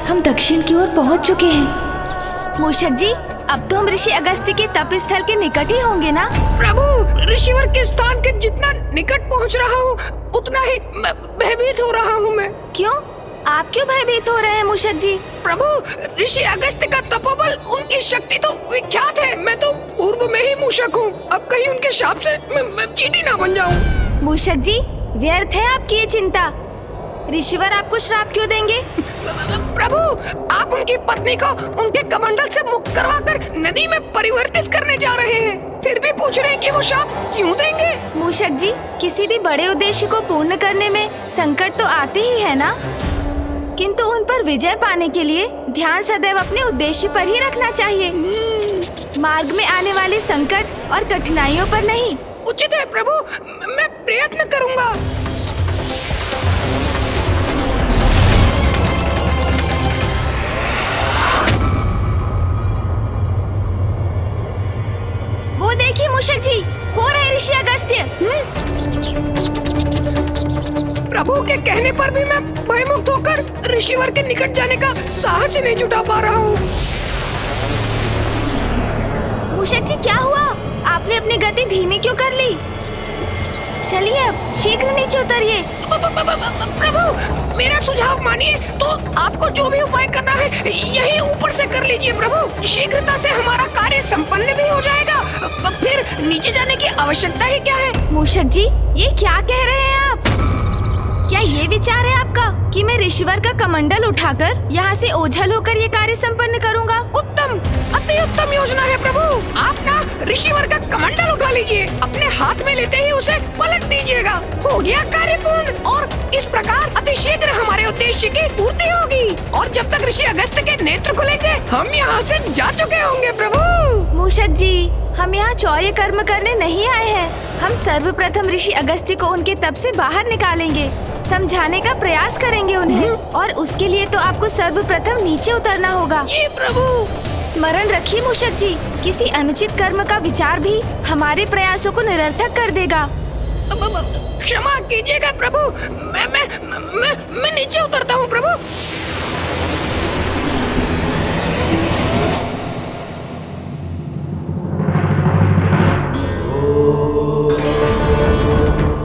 हम दक्षिण की ओर पहुंच चुके हैं। मूषक जी, अब तो हम ऋषि अगस्त्य के तप स्थल के निकट ही होंगे ना? प्रभु, ऋषिवर के स्थान के जितना निकट पहुंच रहा हूँ उतना ही भयभीत हो रहा हूँ मैं। क्यों? आप क्यों भयभीत हो रहे हैं मूषक जी? प्रभु, ऋषि अगस्त्य का तपोबल, उनकी शक्ति तो विख्यात है। मैं तो पूर्व में ही मूषक हूँ, अब कहीं उनके शाप से मैं चींटी ना बन जाऊँ। मूषक जी, व्यर्थ है आपकी ये चिंता। ऋषिवर आपको श्राप क्यों देंगे? प्रभु, आप उनकी पत्नी को उनके कमंडल से मुक्त करवाकर नदी में परिवर्तित करने जा रहे हैं, फिर भी पूछ रहे हैं कि वो शाप क्यों देंगे? मूषक जी, किसी भी बड़े उद्देश्य को पूर्ण करने में संकट तो आते ही है ना, किंतु उन पर विजय पाने के लिए ध्यान सदैव अपने उद्देश्य पर ही रखना चाहिए, मार्ग में आने वाले संकट और कठिनाइयों पर नहीं। उचित है प्रभु, मैं प्रयत्न करूंगा। वो देखिए मूषक जी, वो रहे ऋषि अगस्त्य। प्रभु के कहने पर भी मैं भयमुक्त होकर ऋषिवर के निकट जाने का साहस ही नहीं जुटा पा रहा हूँ। मूषक जी, क्या हुआ? आपने अपनी गति धीमी क्यों कर ली? चलिए अब शीघ्र नीचे उतरिए। प्रभु, मेरा सुझाव मानिए तो आपको जो भी उपाय करना है यही ऊपर से कर लीजिए प्रभु। शीघ्रता से हमारा कार्य संपन्न भी हो जाएगा, फिर नीचे जाने की आवश्यकता ही क्या है। मूषक जी, ये क्या कह रहे हैं आप? क्या ये विचार है आपका कि मैं ऋषिवर का कमंडल उठाकर यहाँ से ओझल होकर ये कार्य संपन्न करूँगा? उत्तम, अति उत्तम योजना है प्रभु। आप ना ऋषिवर का कमंडल उठा लीजिए, अपने हाथ में लेते ही उसे पलट दीजिएगा। हो गया कार्य पूर्ण, और इस प्रकार अतिशीघ्र हमारे उद्देश्य की पूर्ति होगी, और जब तक ऋषि अगस्त्य के नेत्र खुलेंगे हम यहाँ से जा चुके होंगे प्रभु। मूषक जी, हम यहाँ चौर्य कर्म करने नहीं आए हैं। हम सर्वप्रथम ऋषि अगस्त्य को उनके तप से बाहर निकालेंगे, समझाने का प्रयास करेंगे उन्हें, और उसके लिए तो आपको सर्वप्रथम नीचे उतरना होगा। जी प्रभु। स्मरण रखिए मूषक जी, किसी अनुचित कर्म का विचार भी हमारे प्रयासों को निरर्थक कर देगा। क्षमा कीजिएगा प्रभु, मैं नीचे उतरता हूँ प्रभु।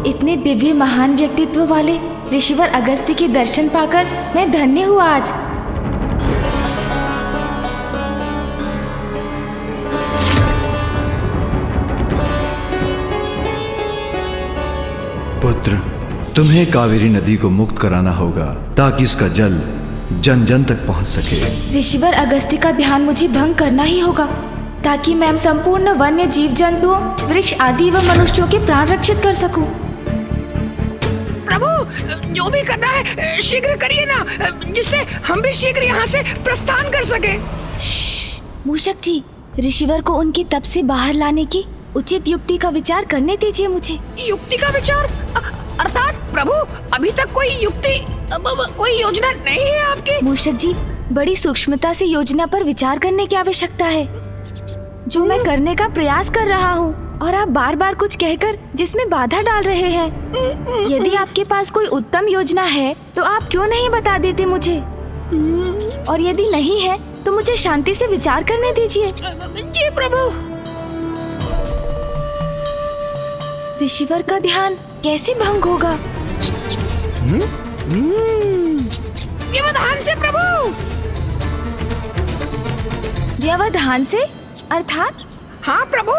इतने दिव्य महान व्यक्तित्व वाले ऋषिवर अगस्त्य के दर्शन पाकर मैं धन्य हुआ आज। पुत्र, तुम्हें कावेरी नदी को मुक्त कराना होगा ताकि इसका जल जन जन तक पहुंच सके। ऋषिवर अगस्त्य का ध्यान मुझे भंग करना ही होगा ताकि मैं संपूर्ण वन्य जीव जंतुओं, वृक्ष आदि व मनुष्यों के प्राण रक्षित कर सकूं। प्रभु, जो भी करना है शीघ्र करिए ना, जिससे हम भी शीघ्र यहाँ से प्रस्थान कर सके। मूषक जी, ऋषिवर को उनकी तप से बाहर लाने की उचित युक्ति का विचार करने दीजिए मुझे। युक्ति का विचार? अर्थात प्रभु, अभी तक कोई युक्ति, कोई योजना नहीं है आपकी? मूषक जी, बड़ी सूक्ष्मता से योजना पर विचार करने की आवश्यकता है, जो मैं करने का प्रयास कर रहा हूँ, और आप बार बार कुछ कहकर जिसमें बाधा डाल रहे हैं। यदि आपके पास कोई उत्तम योजना है तो आप क्यों नहीं बता देते मुझे, और यदि नहीं है तो मुझे शांति से विचार करने दीजिए। जी प्रभु। ऋषिवर का ध्यान कैसे भंग होगा? व्यवधान से प्रभु। व्यवधान से अर्थात? हाँ प्रभु,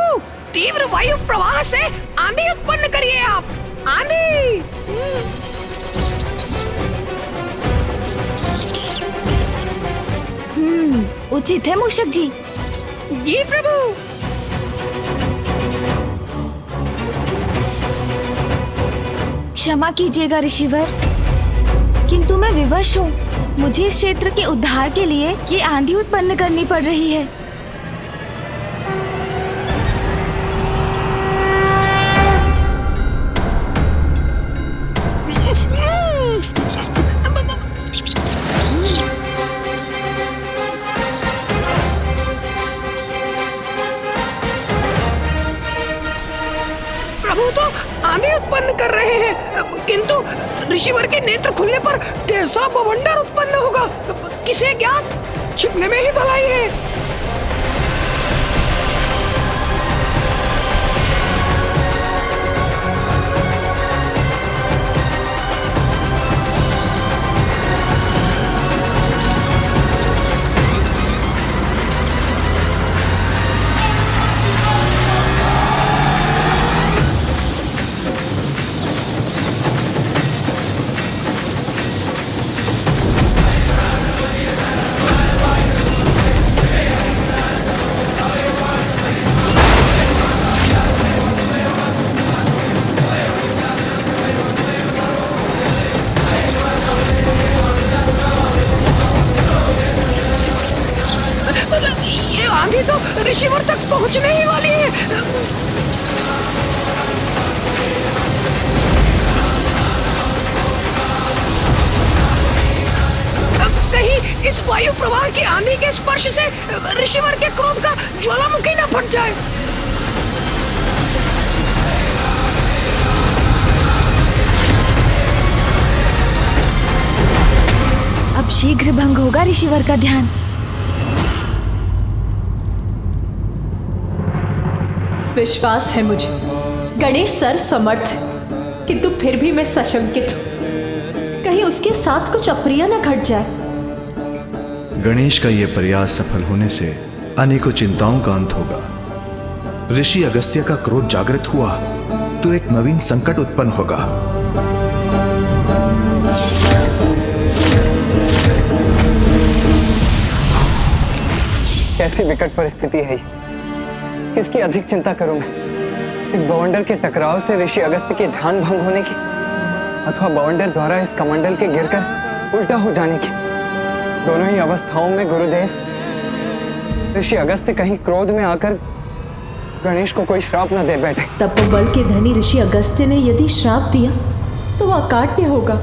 तीव्र वायु प्रवाह से आंधी उत्पन्न करिए आप। आंधी। उचित है मूषक जी। जी प्रभु। क्षमा कीजिएगा ऋषिवर, किंतु मैं विवश हूँ। मुझे इस क्षेत्र के उद्धार के लिए ये आंधी उत्पन्न करनी पड़ रही है। प्रभु तो आंधी उत्पन्न कर रहे हैं, किंतु ऋषिवर के नेत्र खुलने पर कैसा बवंडर उत्पन्न होगा, किसे ज्ञात। छिपने में ही भलाई है। ये आंधी तो ऋषिवर तक पहुंचने ही वाली है। कहीं इस वायु प्रवाह की आंधी के स्पर्श से ऋषिवर के क्रोध का ज्वालामुखी न फट जाए। अब शीघ्र भंग होगा ऋषिवर का ध्यान। विश्वास है मुझे, गणेश सर्व समर्थ है, किंतु फिर भी मैं सशंकित हूँ। कहीं उसके साथ कुछ अप्रिय न घट जाए। गणेश का यह प्रयास सफल होने से अनेकों चिंताओं का अंत होगा। ऋषि अगस्त्य का क्रोध जागृत हुआ तो एक नवीन संकट उत्पन्न होगा। कैसी विकट परिस्थिति है ये। किसकी अधिक चिंता करूं मैं, इस बवंडर के टकराव से ऋषि अगस्त्य के ध्यान भंग होने की, अथवा बवंडर द्वारा इस कमंडल के गिरकर उल्टा हो जाने की। दोनों ही अवस्थाओं में गुरुदेव, ऋषि अगस्त्य कहीं क्रोध में आकर गणेश को कोई श्राप न दे बैठे। तपोबल के धनी ऋषि अगस्त्य ने यदि श्राप दिया तो वह अकाट्य होगा।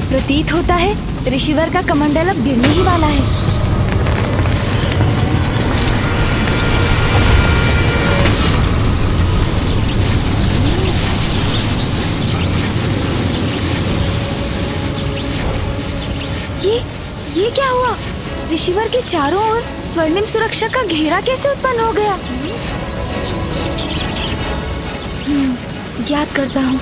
प्रतीत होता है ऋषिवर का कमंडल अब गिरने ही वाला है। ये क्या हुआ? ऋषिवर के चारों ओर स्वर्णिम सुरक्षा का घेरा कैसे उत्पन्न हो गया? ज्ञात करता हूँ।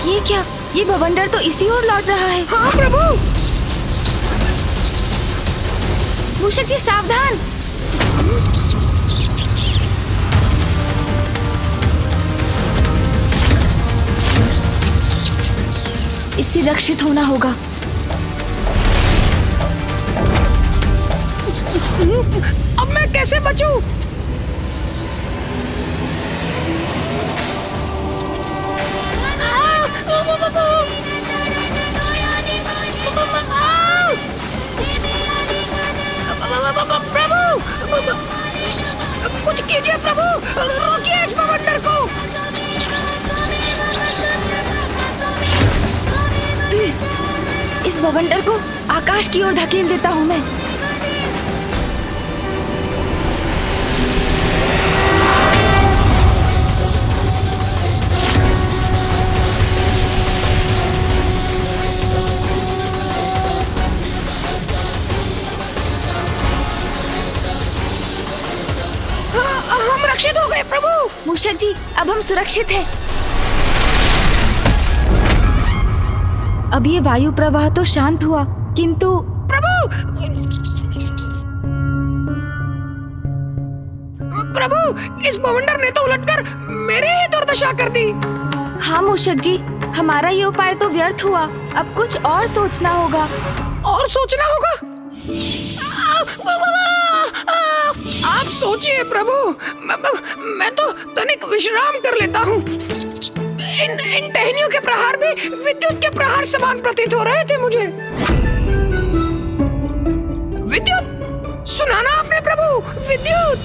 ये क्या? ये बवंडर तो इसी ओर लौट रहा है। हाँ प्रभु। मूषक जी सावधान। इससे रक्षित होना होगा। अब मैं कैसे बचूं? प्रभु, कुछ कीजिए प्रभु, रोकिए इस बवंडर को। इस बवंडर को आकाश की ओर धकेल देता हूँ मैं। हम रक्षित हो गए प्रभु। मूषक जी, अब हम सुरक्षित हैं। अब ये वायु प्रवाह तो शांत हुआ, किंतु प्रभु, इस बवंडर ने तो उलटकर मेरी ही दुर्दशा कर दी। हाँ मूषक जी, हमारा ये उपाय तो व्यर्थ हुआ। अब कुछ और सोचना होगा। और सोचना होगा? आप सोचिए प्रभु, मैं तो तनिक विश्राम कर लेता हूँ। इन टहनियों के प्रहार भी विद्युत के प्रहार समान प्रतीत हो रहे थे मुझे। विद्युत, सुना ना आपने प्रभु, विद्युत।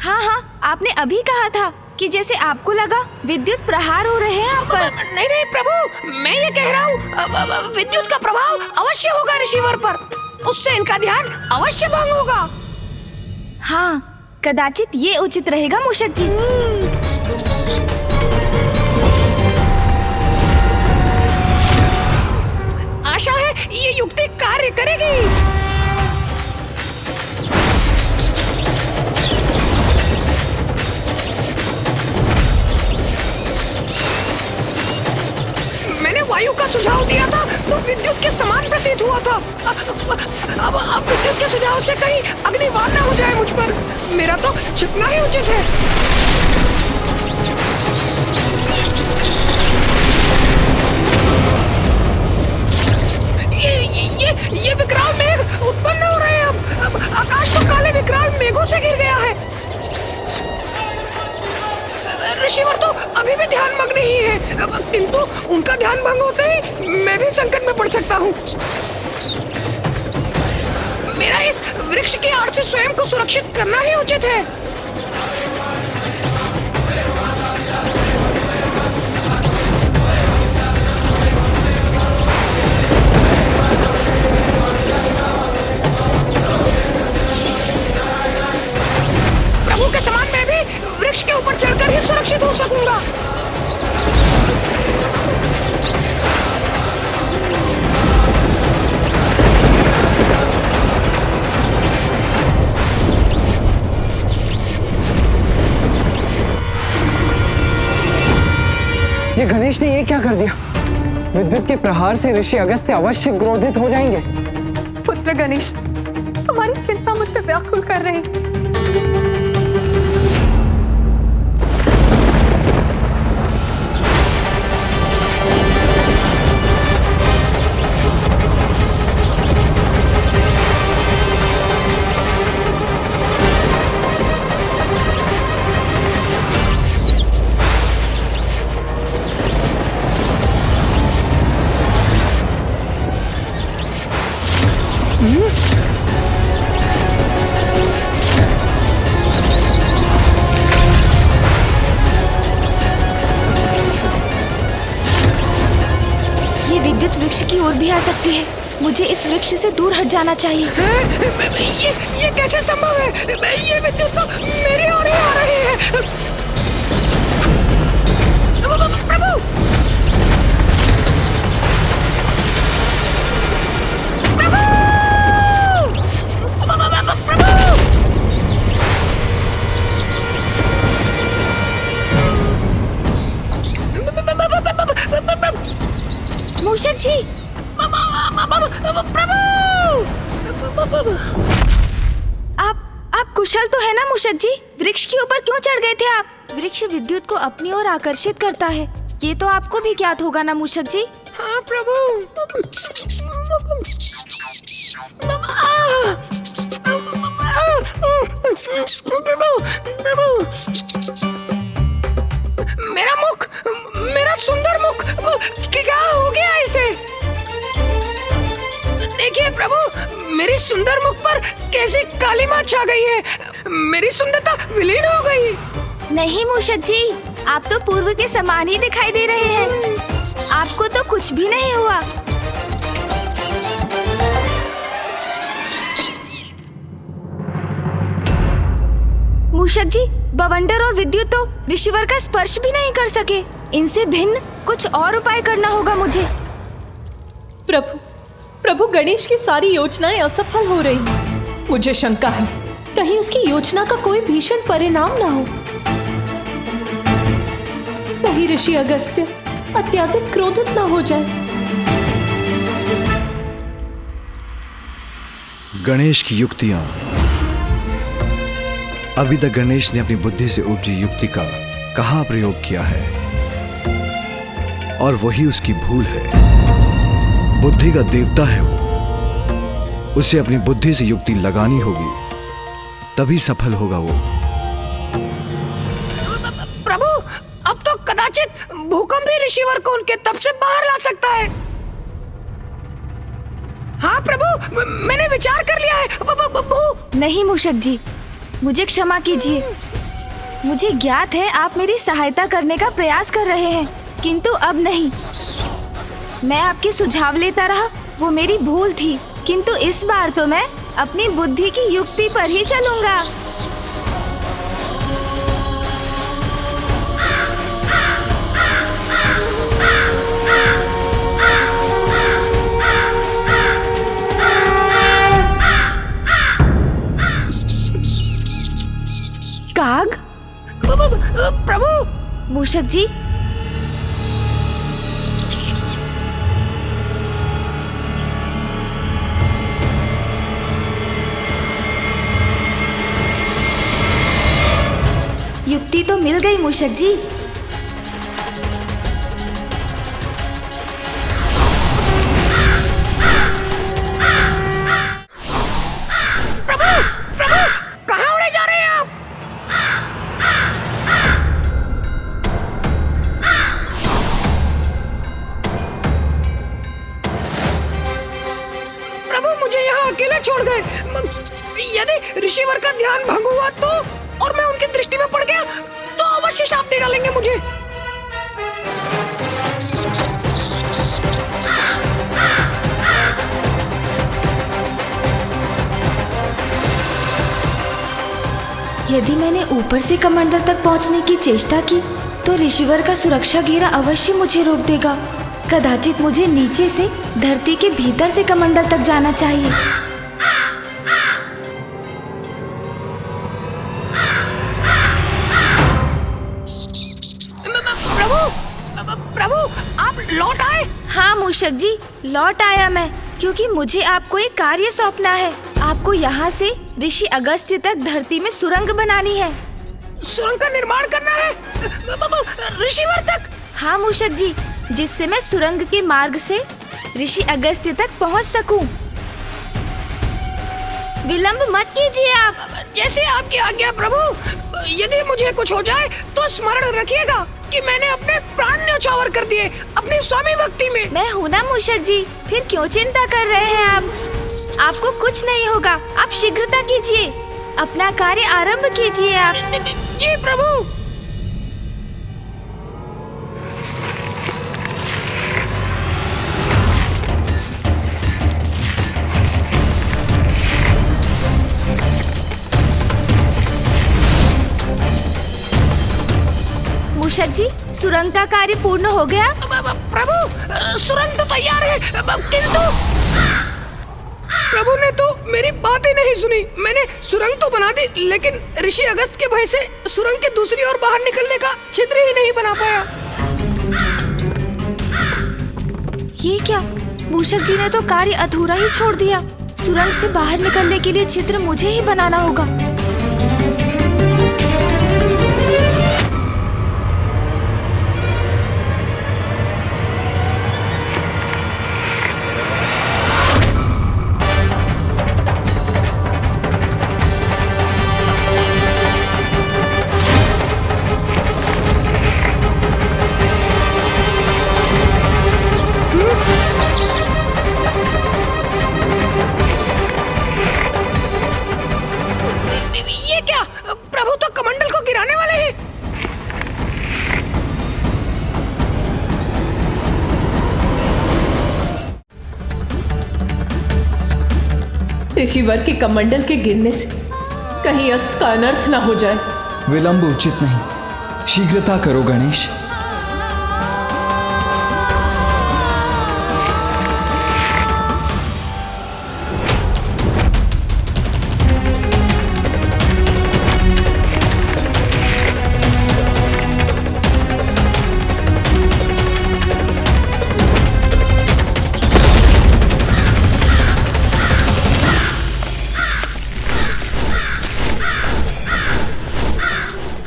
हाँ हाँ, आपने अभी कहा था कि जैसे आपको लगा विद्युत प्रहार हो रहे हैं आप पर। नहीं नहीं प्रभु, मैं ये कह रहा हूँ विद्युत का प्रभाव अवश्य होगा रिसीवर पर, उससे इनका ध्यान अवश्य भंग होगा। हाँ, कदाचित ये उचित रहेगा मूषक जी। आशा है ये युक्ति कार्य करेगी। मैंने वायु का सुझाव दिया था तो विद्युत के समान प्रतीत हुआ था। अब विद्युत के सुझाव से कहीं अग्निवार न हो जाए मुझ पर, मेरा तो छिपना ही उचित है। ये विकराल मेघ उत्पन्न हो रहे हैं। अब आकाश तो काले विकराल मेघों से घिर गया है। रिसीवर तो अभी भी ध्यान मग्न ही है, किंतु उनका ध्यान भंग होते ही मैं भी संकट में पड़ सकता हूँ। मेरा इस वृक्ष की आड़ से स्वयं को सुरक्षित करना ही उचित है। प्रभु के समान मैं भी वृक्ष के ऊपर चढ़कर ही सुरक्षित हो सकूंगा। ये गणेश ने ये क्या कर दिया? विद्युत के प्रहार से ऋषि अगस्त्य अवश्य क्रोधित हो जाएंगे। पुत्र गणेश, हमारी चिंता मुझे व्याकुल कर रही है। वृक्ष की ओर भी आ सकती है। मुझे इस वृक्ष से दूर हट जाना चाहिए। ये कैसे संभव है? ये विद्युत तो मेरी ओर ही आ रही है। प्रभु! मूषक जी, आप कुशल तो है ना मूषक जी? वृक्ष के ऊपर क्यों चढ़ गए थे आप? वृक्ष विद्युत को अपनी ओर आकर्षित करता है, ये तो आपको भी ज्ञात होगा ना मूषक जी? हाँ प्रभु। मेरा मुख, मेरा सुंदर मुख, क्या हो गया इसे? देखिए प्रभु, मेरी सुंदर मुख पर कैसी कालिमा छा गई है। मेरी सुंदरता विलीन हो गई। नहीं मूषक जी, आप तो पूर्व के समान ही दिखाई दे रहे हैं। आपको तो कुछ भी नहीं हुआ। मूषक जी, बवंडर और विद्युत तो ऋषिवर का स्पर्श भी नहीं कर सके। इनसे भिन्न कुछ और उपाय करना होगा मुझे। प्रभु गणेश की सारी योजनाएं असफल हो रही हैं। मुझे शंका है, कहीं उसकी योजना का कोई भीषण परिणाम ना हो। कहीं ऋषि अगस्त्य अत्यधिक क्रोधित ना हो जाए। गणेश की युक्तियां। अभी तक गणेश ने अपनी बुद्धि से उपजी युक्ति का कहां प्रयोग किया है, और वही उसकी भूल है। बुद्धि का देवता है वो, उसे अपनी बुद्धि से युक्ति लगानी होगी तभी सफल होगा वो। प्रभु, अब तो कदाचित भूकंप भी ऋषिवर को उनके तप से बाहर ला सकता है। हाँ प्रभु, मैंने विचार कर लिया है। नहीं मूषक जी, मुझे क्षमा कीजिए। मुझे ज्ञात है आप मेरी सहायता करने का प्रयास कर रहे हैं, किंतु अब नहीं। मैं आपके सुझाव लेता रहा, वो मेरी भूल थी, किंतु इस बार तो मैं अपनी बुद्धि की युक्ति पर ही चलूंगा। काग? प्रभु! मूषक जी, युक्ति तो मिल गई मूषक जी। प्रभु! प्रभु! कहाँ उड़े जा रहे हैं आप? प्रभु, मुझे यहाँ अकेले छोड़ गए। यदि ऋषिवर का ध्यान भंग हुआ तो, और मैं उनकी दृष्टि में पड़ गया तो अवश्य शाप दे डालेंगे मुझे। यदि मैंने ऊपर से कमंडल तक पहुंचने की चेष्टा की तो ऋषिवर का सुरक्षा घेरा अवश्य मुझे रोक देगा। कदाचित मुझे नीचे से धरती के भीतर से कमंडल तक जाना चाहिए। प्रभु, आप लौट आए? हाँ मूषक जी, लौट आया मैं, क्योंकि मुझे आपको एक कार्य सौंपना है। आपको यहाँ से ऋषि अगस्त्य तक धरती में सुरंग बनानी है। सुरंग का निर्माण करना है ऋषिवर तक? हाँ मूषक जी, जिससे मैं सुरंग के मार्ग से ऋषि अगस्त्य तक पहुँच सकूं। विलंब मत कीजिए आप। जैसे आपकी आज्ञा प्रभु। यदि मुझे कुछ हो जाए तो स्मरण रखिएगा कि मैंने अपने प्राण न्यौछावर कर दिए अपनी स्वामी भक्ति में। मैं हूँ ना मूषक जी, फिर क्यों चिंता कर रहे हैं आप? आपको कुछ नहीं होगा, आप शीघ्रता कीजिए, अपना कार्य आरंभ कीजिए आप। जी प्रभु। मूषक जी, सुरंग का कार्य पूर्ण हो गया। प्रभु, सुरंग तो तैयार है, किंतु प्रभु ने तो मेरी बात ही नहीं सुनी। मैंने सुरंग तो बना दी, लेकिन ऋषि अगस्त के भय से सुरंग के दूसरी ओर बाहर निकलने का छिद्र ही नहीं बना पाया। ये क्या? मूषक जी ने तो कार्य अधूरा ही छोड़ दिया। सुरंग से बाहर निकलने के लिए छिद्र मुझे ही बनाना होगा। ये क्या? प्रभु तो कमंडल को गिराने वाले हैं। ऋषिवर के कमंडल के गिरने से कहीं अस्त का अनर्थ ना हो जाए। विलंब उचित नहीं, शीघ्रता करो गणेश।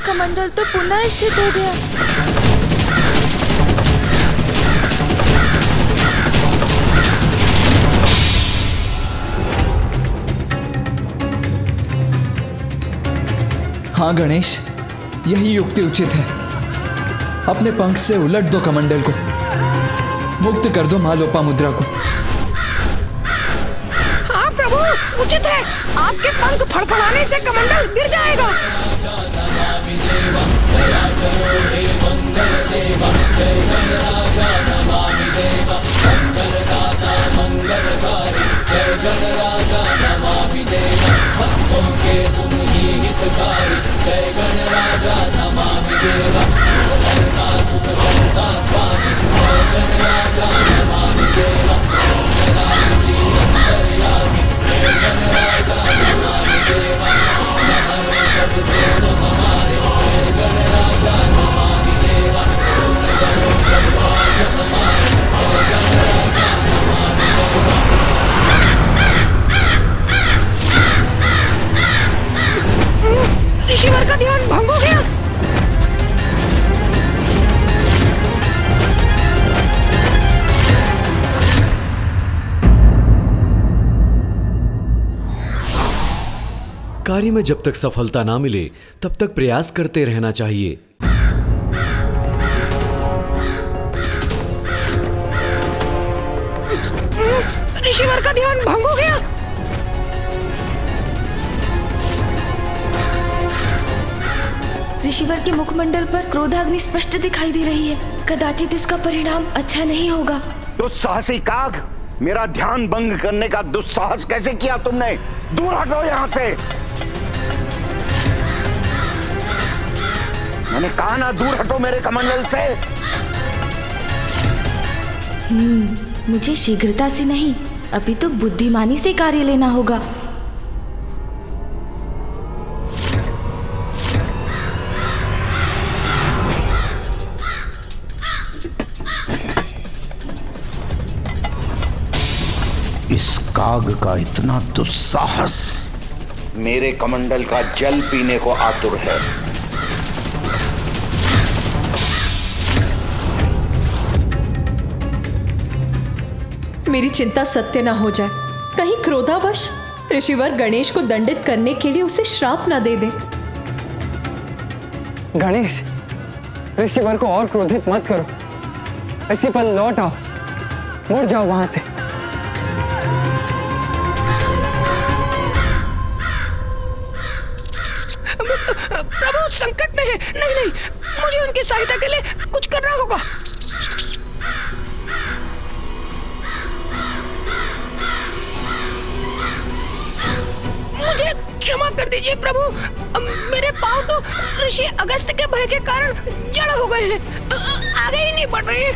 कमंडल तो पुनः स्थित हो गया। हाँ गणेश, यही युक्ति उचित है। अपने पंख से उलट दो कमंडल को, मुक्त कर दो माँ लोपामुद्रा को। हाँ प्रभु, उचित है। आपके पंख फड़फड़ाने से कमंडल गिर जाएगा। ऋषिवर का ध्यान भंग हो गया। कार्य में जब तक सफलता ना मिले तब तक प्रयास करते रहना चाहिए। ऋषिवर का ध्यान भंग हो गया। ऋषिवर के मुखमंडल पर क्रोधाग्नि स्पष्ट दिखाई दे रही है। कदाचित इसका परिणाम अच्छा नहीं होगा। दुस्साहसी काग, मेरा ध्यान भंग करने का दुस्साहस कैसे किया तुमने? दूर हटो यहाँ से। मैंने कहा ना, दूर हटो मेरे कमंडल से। मुझे शीघ्रता से नहीं, अभी तो बुद्धिमानी से कार्य लेना होगा। इस काग का इतना दुस्साहस मेरे कमंडल का जल पीने को आतुर है। मेरी चिंता सत्य ना हो जाए। कहीं क्रोधावश ऋषिवर गणेश को दंडित करने के लिए उसे श्राप ना दे दे। गणेश, ऋषिवर को और क्रोधित मत करो। इसी पल लौट आओ, मुड़ जाओ वहां से। प्रभु संकट में है। नहीं नहीं, मुझे उनकी सहायता के लिए कुछ करना होगा। मुझे क्षमा कर दीजिए प्रभु। मेरे पांव तो ऋषि अगस्त के भय के कारण जड़ हो गए हैं, आगे ही नहीं बढ़ रहे।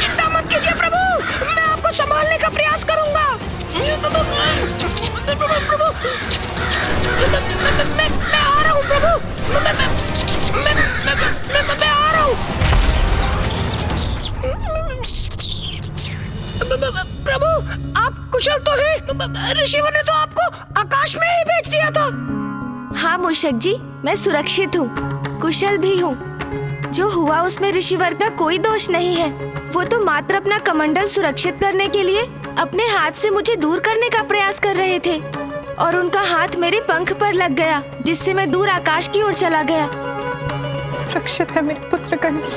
चिंता मत कीजिए प्रभु, मैं आपको संभालने का प्रयास करूंगा। प्रभु, मैं आ रहा हूँ प्रभु, मैं आ रहा हूँ। प्रभु, आप कुशल तो हैं? ऋषिवर ने तो आपको आकाश में ही भेज दिया था। हाँ मूषक जी, मैं सुरक्षित हूँ, कुशल भी हूँ। जो हुआ उसमें ऋषिवर का कोई दोष नहीं है। वो तो मात्र अपना कमंडल सुरक्षित करने के लिए अपने हाथ से मुझे दूर करने का प्रयास कर रहे थे और उनका हाथ मेरे पंख पर लग गया, जिससे मैं दूर आकाश की ओर चला गया। सुरक्षित है मेरे पुत्र गणेश।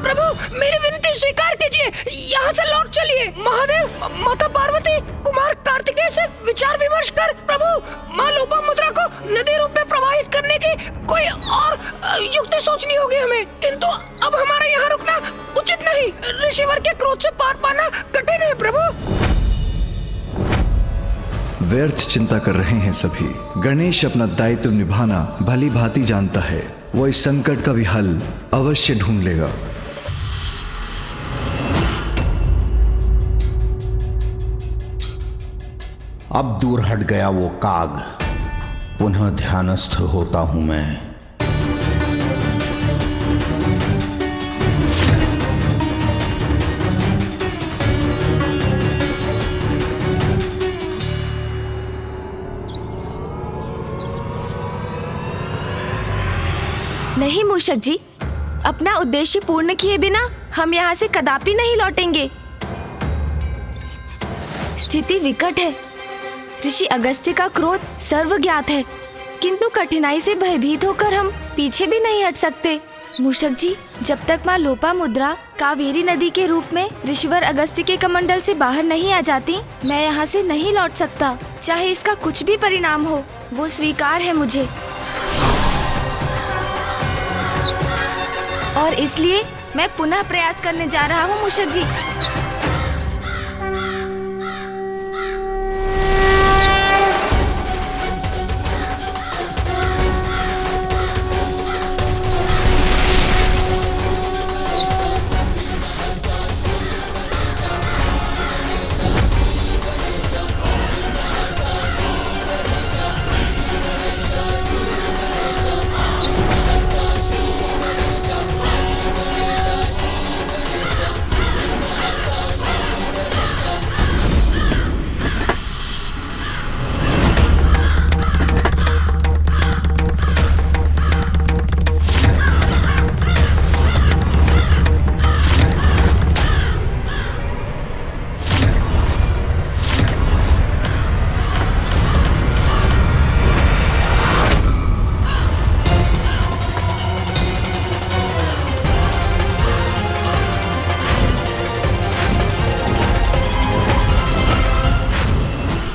प्रभु, मेरी विनती स्वीकार कीजिए, यहाँ से लौट चलिए। महादेव, माता पार्वती, कुमार कार्तिकेय से विचार विमर्श कर प्रभु माँ लोपामुद्रा को नदी रूप में प्रवाहित करने की कोई और युक्ति सोचनी होगी हमें। किंतु अब हमारा यहाँ रुकना उचित नहीं। ऋषिवर के क्रोध से पार पाना कठिन है प्रभु। व्यर्थ चिंता कर रहे हैं सभी। गणेश अपना दायित्व निभाना भली भांति जानता है। वो इस संकट का भी हल अवश्य ढूंढ लेगा। अब दूर हट गया वो काग, पुनः ध्यानस्थ होता हूं मैं। नहीं मूषक जी, अपना उद्देश्य पूर्ण किए बिना हम यहाँ से कदापि नहीं लौटेंगे। स्थिति विकट है। ऋषि अगस्त्य का क्रोध सर्वज्ञात है, किंतु कठिनाई से भयभीत होकर हम पीछे भी नहीं हट सकते। मूषक जी, जब तक माँ लोपामुद्रा कावेरी नदी के रूप में ऋषिवर अगस्त्य के कमंडल से बाहर नहीं आ जाती, मैं यहाँ से नहीं लौट सकता। चाहे इसका कुछ भी परिणाम हो, वो स्वीकार है मुझे। और इसलिए मैं पुनः प्रयास करने जा रहा हूँ मूषक जी।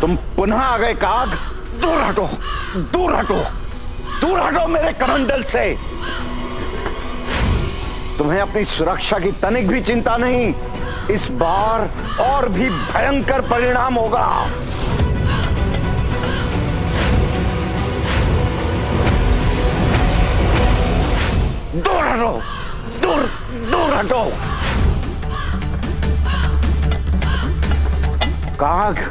तुम पुनः आ गए काग। दूर हटो, दूर हटो, दूर हटो मेरे कमंडल से। तुम्हें अपनी सुरक्षा की तनिक भी चिंता नहीं। इस बार और भी भयंकर परिणाम होगा। दूर हटो, दूर दूर हटो। काग,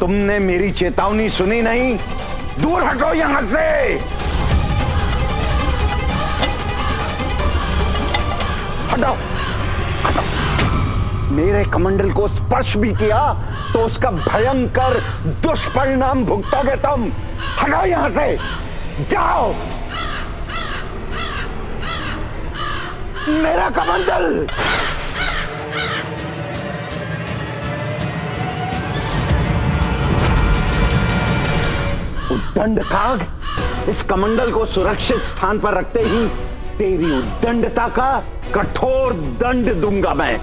तुमने मेरी चेतावनी सुनी नहीं। दूर हटो यहां से। हटाओ, हटाओ। मेरे कमंडल को स्पर्श भी किया तो उसका भयंकर दुष्परिणाम भुगतोगे तुम। हटाओ यहां से, जाओ। मेरा कमंडल। उद्दंड काग, इस कमंडल को सुरक्षित स्थान पर रखते ही तेरी उद्दंडता का कठोर दंड दूंगा मैं।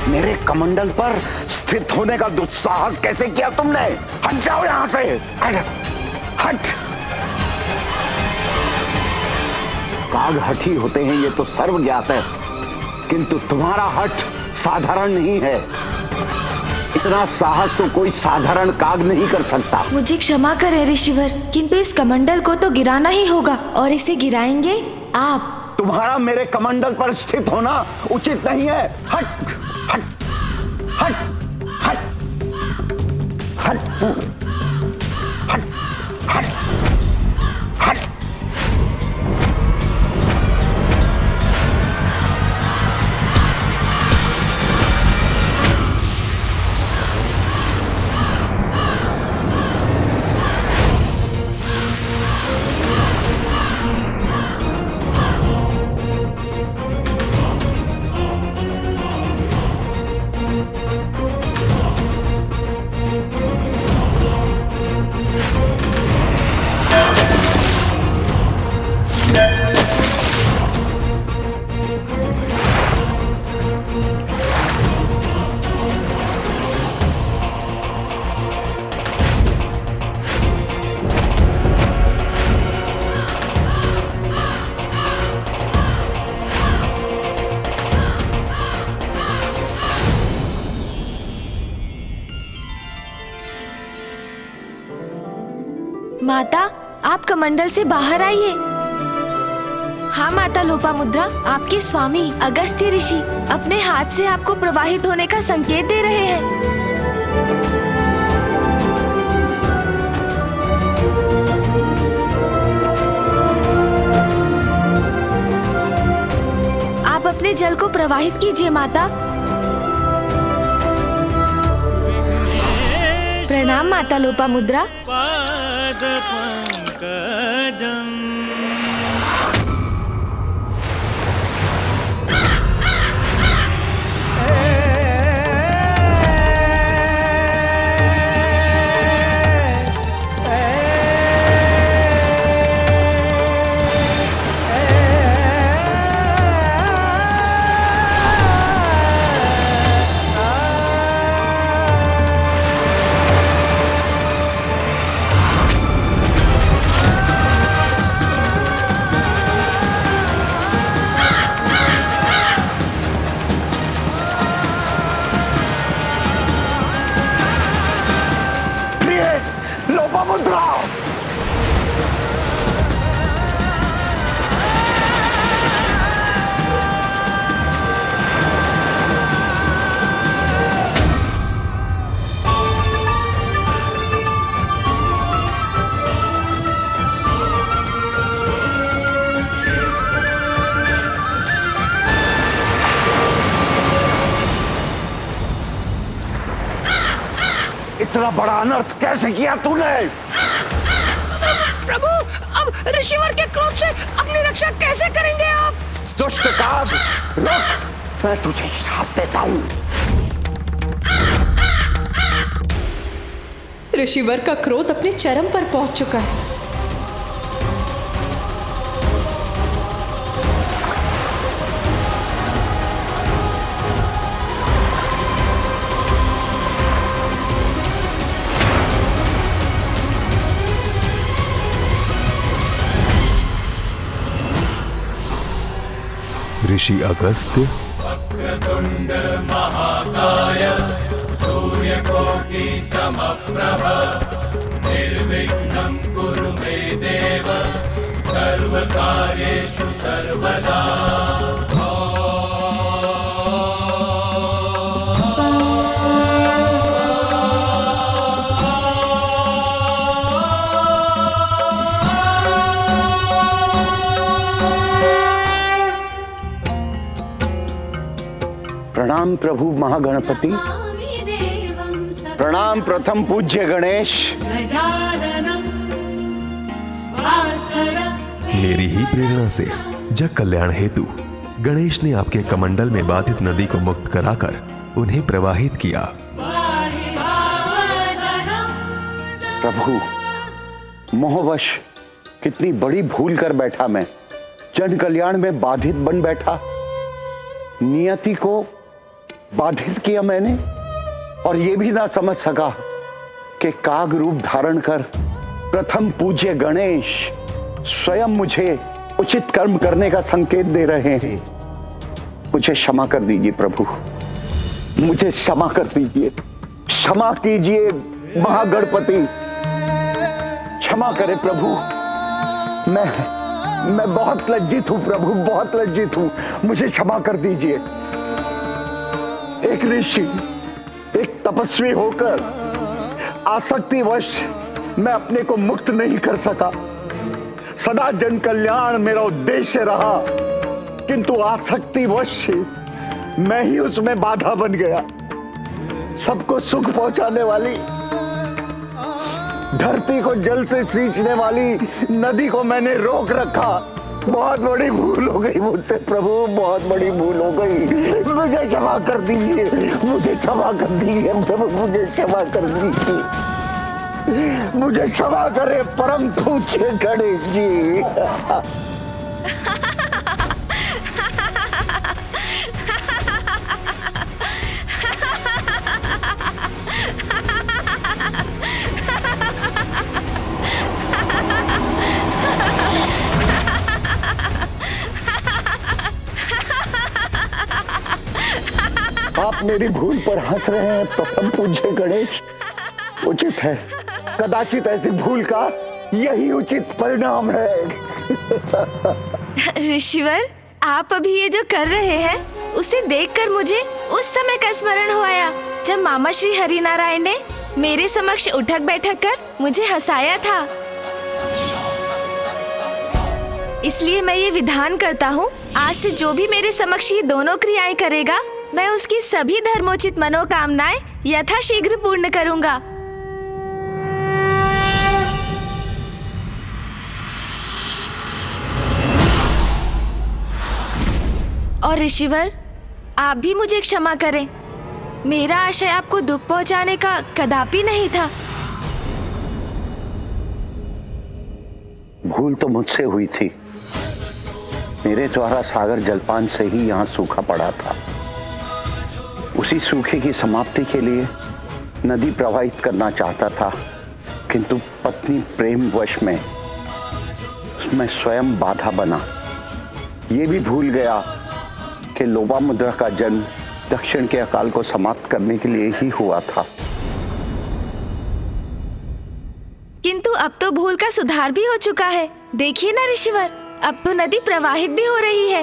मेरे कमंडल पर स्थित होने का दुस्साहस कैसे किया तुमने? हट जाओ यहां से, हट। काग हठी होते हैं ये तो सर्व ज्ञात है, किंतु तुम्हारा हठ साधारण नहीं है। इतना साहस तो कोई साधारण काग नहीं कर सकता। मुझे क्षमा करें ऋषिवर, किंतु इस कमंडल को तो गिराना ही होगा, और इसे गिराएंगे आप। तुम्हारा मेरे कमंडल पर स्थित होना उचित नहीं है। हट, हट, हट, हट, हट, हट, हट, हट। माता, आप कमंडल से बाहर आइए। हाँ माता लोपामुद्रा, आपके स्वामी अगस्त्य ऋषि अपने हाथ से आपको प्रवाहित होने का संकेत दे रहे हैं। आप अपने जल को प्रवाहित कीजिए माता। प्रणाम माता लोपामुद्रा। इतना बड़ा अनर्थ कैसे किया तूने? प्रभु, अब ऋषिवर के क्रोध से अपनी रक्षा कैसे करेंगे आप? दुष्ट काग, रुक, मैं तुझे श्राप देता हूँ। ऋषिवर का क्रोध अपने चरम पर पहुंच चुका है। ऋषि अगस्त्य, वक्रतुंड महाकाय सूर्यकोटि समप्रभ निर्विघ्नं कुरु मे देव सर्वकार्येषु सर्वदा। प्रणाम प्रभु महागणपति, प्रणाम प्रथम पूज्य गणेश। मेरी ही प्रेरणा से जग कल्याण हेतु गणेश ने आपके कमंडल में बाधित नदी को मुक्त कराकर उन्हें प्रवाहित किया। प्रभु, मोहवश कितनी बड़ी भूल कर बैठा मैं। जन कल्याण में बाधित बन बैठा, नियति को बाधित किया मैंने, और ये भी ना समझ सका कि काग रूप धारण कर प्रथम पूज्य गणेश स्वयं मुझे उचित कर्म करने का संकेत दे रहे हैं। मुझे क्षमा कर दीजिए प्रभु, मुझे क्षमा कर दीजिए, क्षमा कीजिए महागणपति, क्षमा करें प्रभु। मैं बहुत लज्जित हूं प्रभु, बहुत लज्जित हूं, मुझे क्षमा कर दीजिए। एक ऋषि, एक तपस्वी होकर आसक्तिवश मैं अपने को मुक्त नहीं कर सका। सदा जन कल्याण मेरा उद्देश्य रहा, किंतु आसक्तिवश मैं ही उसमें बाधा बन गया। सबको सुख पहुंचाने वाली, धरती को जल से सींचने वाली नदी को मैंने रोक रखा। बहुत बड़ी भूल हो गई मुझसे प्रभु, बहुत बड़ी भूल हो गई। मुझे क्षमा कर दीजिए, मुझे क्षमा कर दीजिए प्रभु, मुझे क्षमा कर दीजिए, मुझे क्षमा करे परम पूज्य गणेश जी। आप मेरी भूल पर हंस रहे हैं परम पूज्य गणेश। उचित है, कदाचित ऐसी भूल का यही उचित परिणाम है। ऋषिवर, आप अभी ये जो कर रहे हैं उसे देखकर मुझे उस समय का स्मरण हो आया जब मामा श्री हरिनारायण ने मेरे समक्ष उठक बैठक कर मुझे हंसाया था। इसलिए मैं ये विधान करता हूँ, आज से जो भी मेरे समक्ष ये दोनों क्रियाएं करेगा, मैं उसकी सभी धर्मोचित मनोकामनाएं यथाशीघ्र पूर्ण करूँगा। और ऋषिवर, आप भी मुझे क्षमा करें। मेरा आशय आपको दुख पहुंचाने का कदापि नहीं था। भूल तो मुझसे हुई थी। मेरे द्वारा सागर जलपान से ही यहाँ सूखा पड़ा था। उसी सूखे की समाप्ति के लिए नदी प्रवाहित करना चाहता था, किंतु पत्नी प्रेम वश में उसमें स्वयं बाधा बना। ये भी भूल गया कि लोपामुद्रा का जन्म दक्षिण के अकाल को समाप्त करने के लिए ही हुआ था। किंतु अब तो भूल का सुधार भी हो चुका है। देखिए ना ऋषिवर, अब तो नदी प्रवाहित भी हो रही है।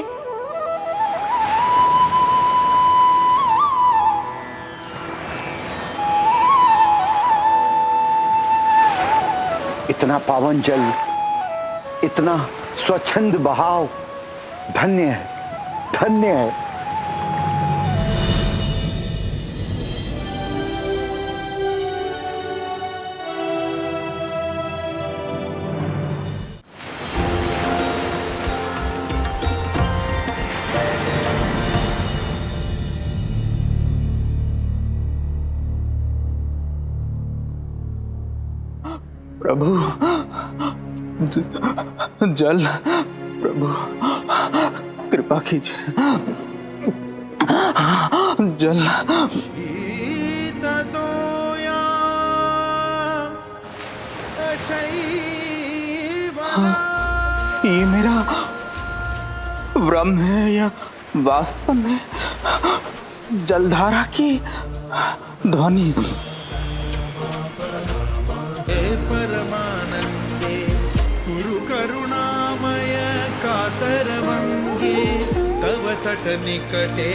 इतना पावन जल, इतना स्वच्छंद बहाव, धन्य है, धन्य है। प्रभु, जल, प्रभु कृपा कीजिए, जल। ये मेरा भ्रम है या वास्तव में जलधारा की ध्वनि? परमानंदे कुरु करुणामय कातरवंगे तव तट निकटे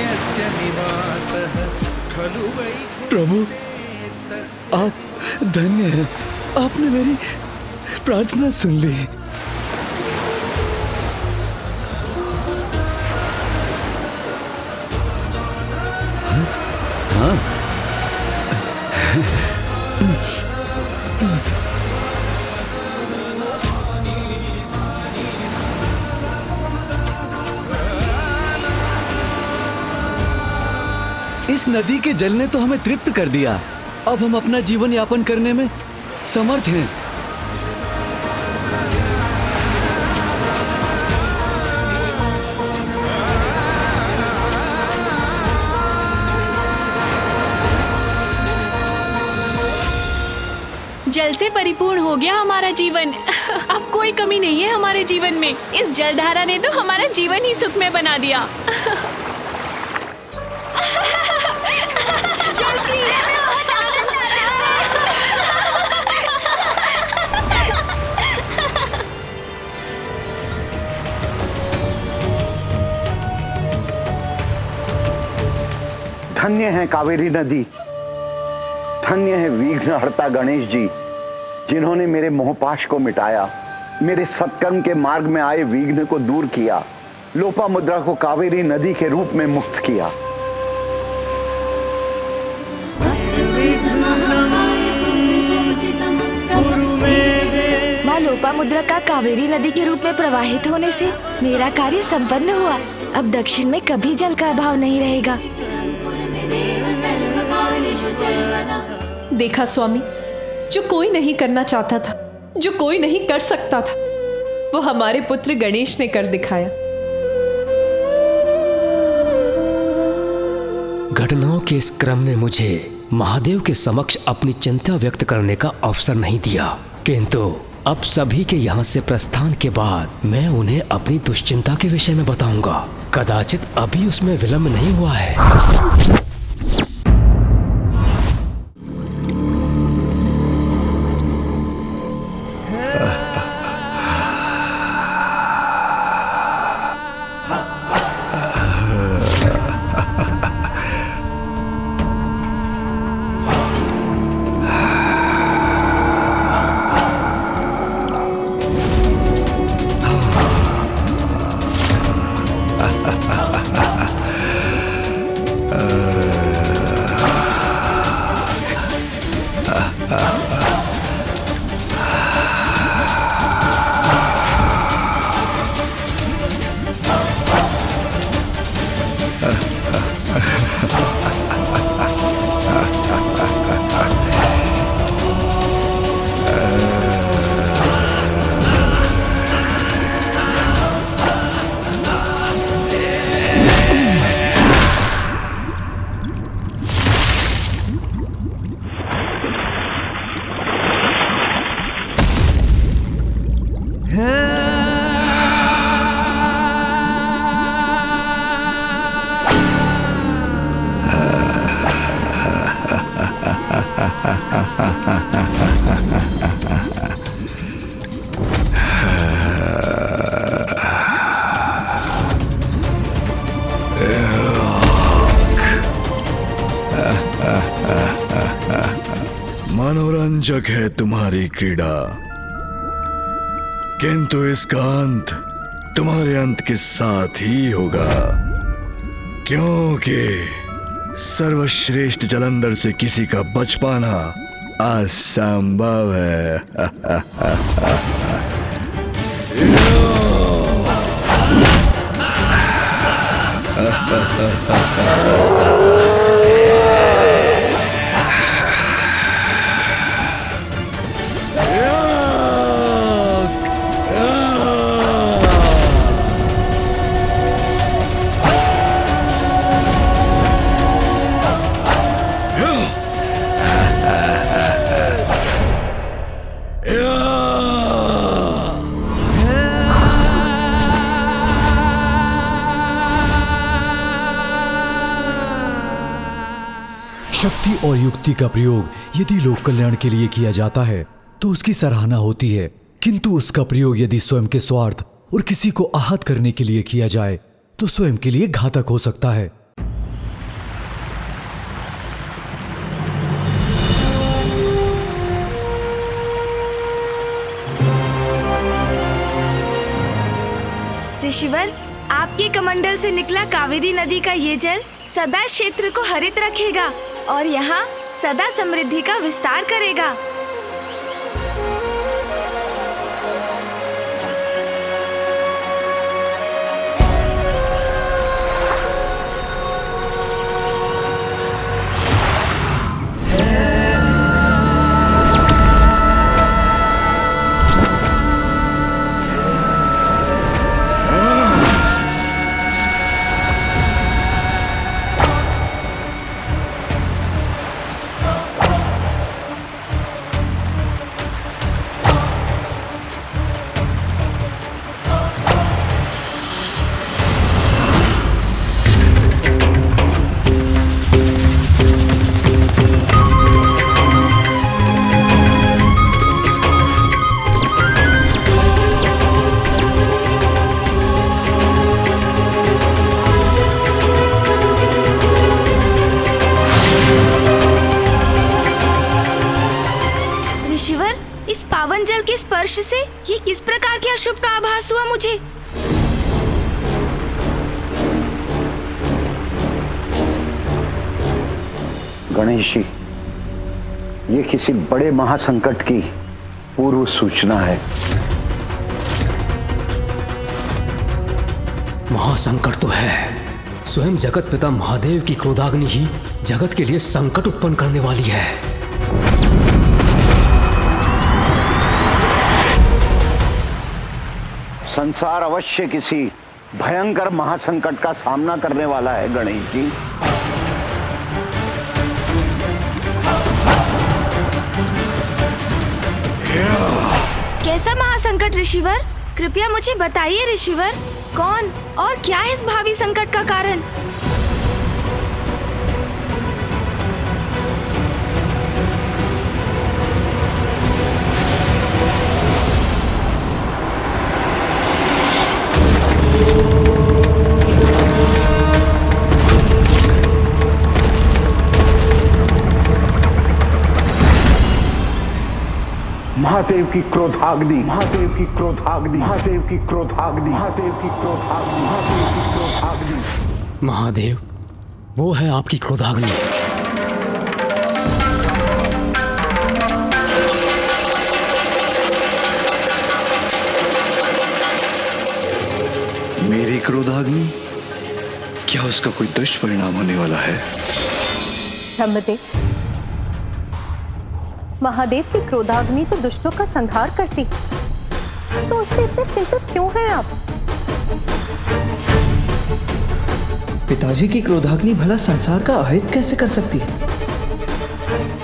यस्य निवासः खलु वैकुंठे। प्रभु, आप धन्य हैं। आपने मेरी प्रार्थना सुन ली। हाँ, इस नदी के जल ने तो हमें तृप्त कर दिया। अब हम अपना जीवन यापन करने में समर्थ हैं। जल से परिपूर्ण हो गया हमारा जीवन। अब कोई कमी नहीं है हमारे जीवन में। इस जलधारा ने तो हमारा जीवन ही सुखमय बना दिया। जल क्रीड़ा में बहुत आनंद आ रहा है। धन्य है कावेरी नदी, धन्य है विघ्नहर्ता गणेश जी, जिन्होंने मेरे मोहपाश को मिटाया, मेरे सत्कर्म के मार्ग में आए विघ्न को दूर किया, लोपामुद्रा को कावेरी नदी के रूप में मुक्त किया। माँ लोपामुद्रा का कावेरी नदी के रूप में प्रवाहित होने से मेरा कार्य संपन्न हुआ। अब दक्षिण में कभी जल का अभाव नहीं रहेगा। देखा स्वामी, जो कोई नहीं करना चाहता था, जो कोई नहीं कर सकता था, वो हमारे पुत्र गणेश ने कर दिखाया। घटनाओं के इस क्रम ने मुझे महादेव के समक्ष अपनी चिंता व्यक्त करने का अवसर नहीं दिया, किंतु अब सभी के यहाँ से प्रस्थान के बाद मैं उन्हें अपनी दुश्चिंता के विषय में बताऊंगा। कदाचित अभी उसमें विलंब नहीं हुआ है। मनोरंजक है तुम्हारी क्रीड़ा, किंतु इसका अंत तुम्हारे अंत के साथ ही होगा, क्योंकि सर्वश्रेष्ठ जलंधर से किसी का बच पाना असंभव है। शक्ति और युक्ति का प्रयोग यदि लोक कल्याण के लिए किया जाता है तो उसकी सराहना होती है, किंतु उसका प्रयोग यदि स्वयं के स्वार्थ और किसी को आहत करने के लिए किया जाए तो स्वयं के लिए घातक हो सकता है। ऋषिवर, आपके कमंडल से निकला कावेरी नदी का ये जल सदा क्षेत्र को हरित रखेगा और यहाँ सदा समृद्धि का विस्तार करेगा। इस पावन जल के स्पर्श से ये किस प्रकार के अशुभ का आभास हुआ मुझे? गणेश जी, ये किसी बड़े महासंकट की पूर्व सूचना है। महासंकट तो है, स्वयं जगत पिता महादेव की क्रोधाग्नि ही जगत के लिए संकट उत्पन्न करने वाली है। संसार अवश्य किसी भयंकर महासंकट का सामना करने वाला है गणेश जी। कैसा महासंकट ऋषिवर? कृपया मुझे बताइए ऋषिवर, कौन और क्या है इस भावी संकट का कारण? महादेव की क्रोधाग्नि, महादेव की क्रोधाग्नि, महादेव की क्रोधाग्नि, महादेव की क्रोधाग्नि, महादेव की क्रोधाग्नि। महादेव, वो है आपकी क्रोधाग्नि। मेरी क्रोधाग्नि? क्या उसका कोई दुष्परिणाम होने वाला है? ब्रह्मदेव, महादेव की क्रोधाग्नि तो दुष्टों का संहार करती, तो उससे इतने चिंतित क्यों हैं आप? पिताजी की क्रोधाग्नि भला संसार का अहित कैसे कर सकती है?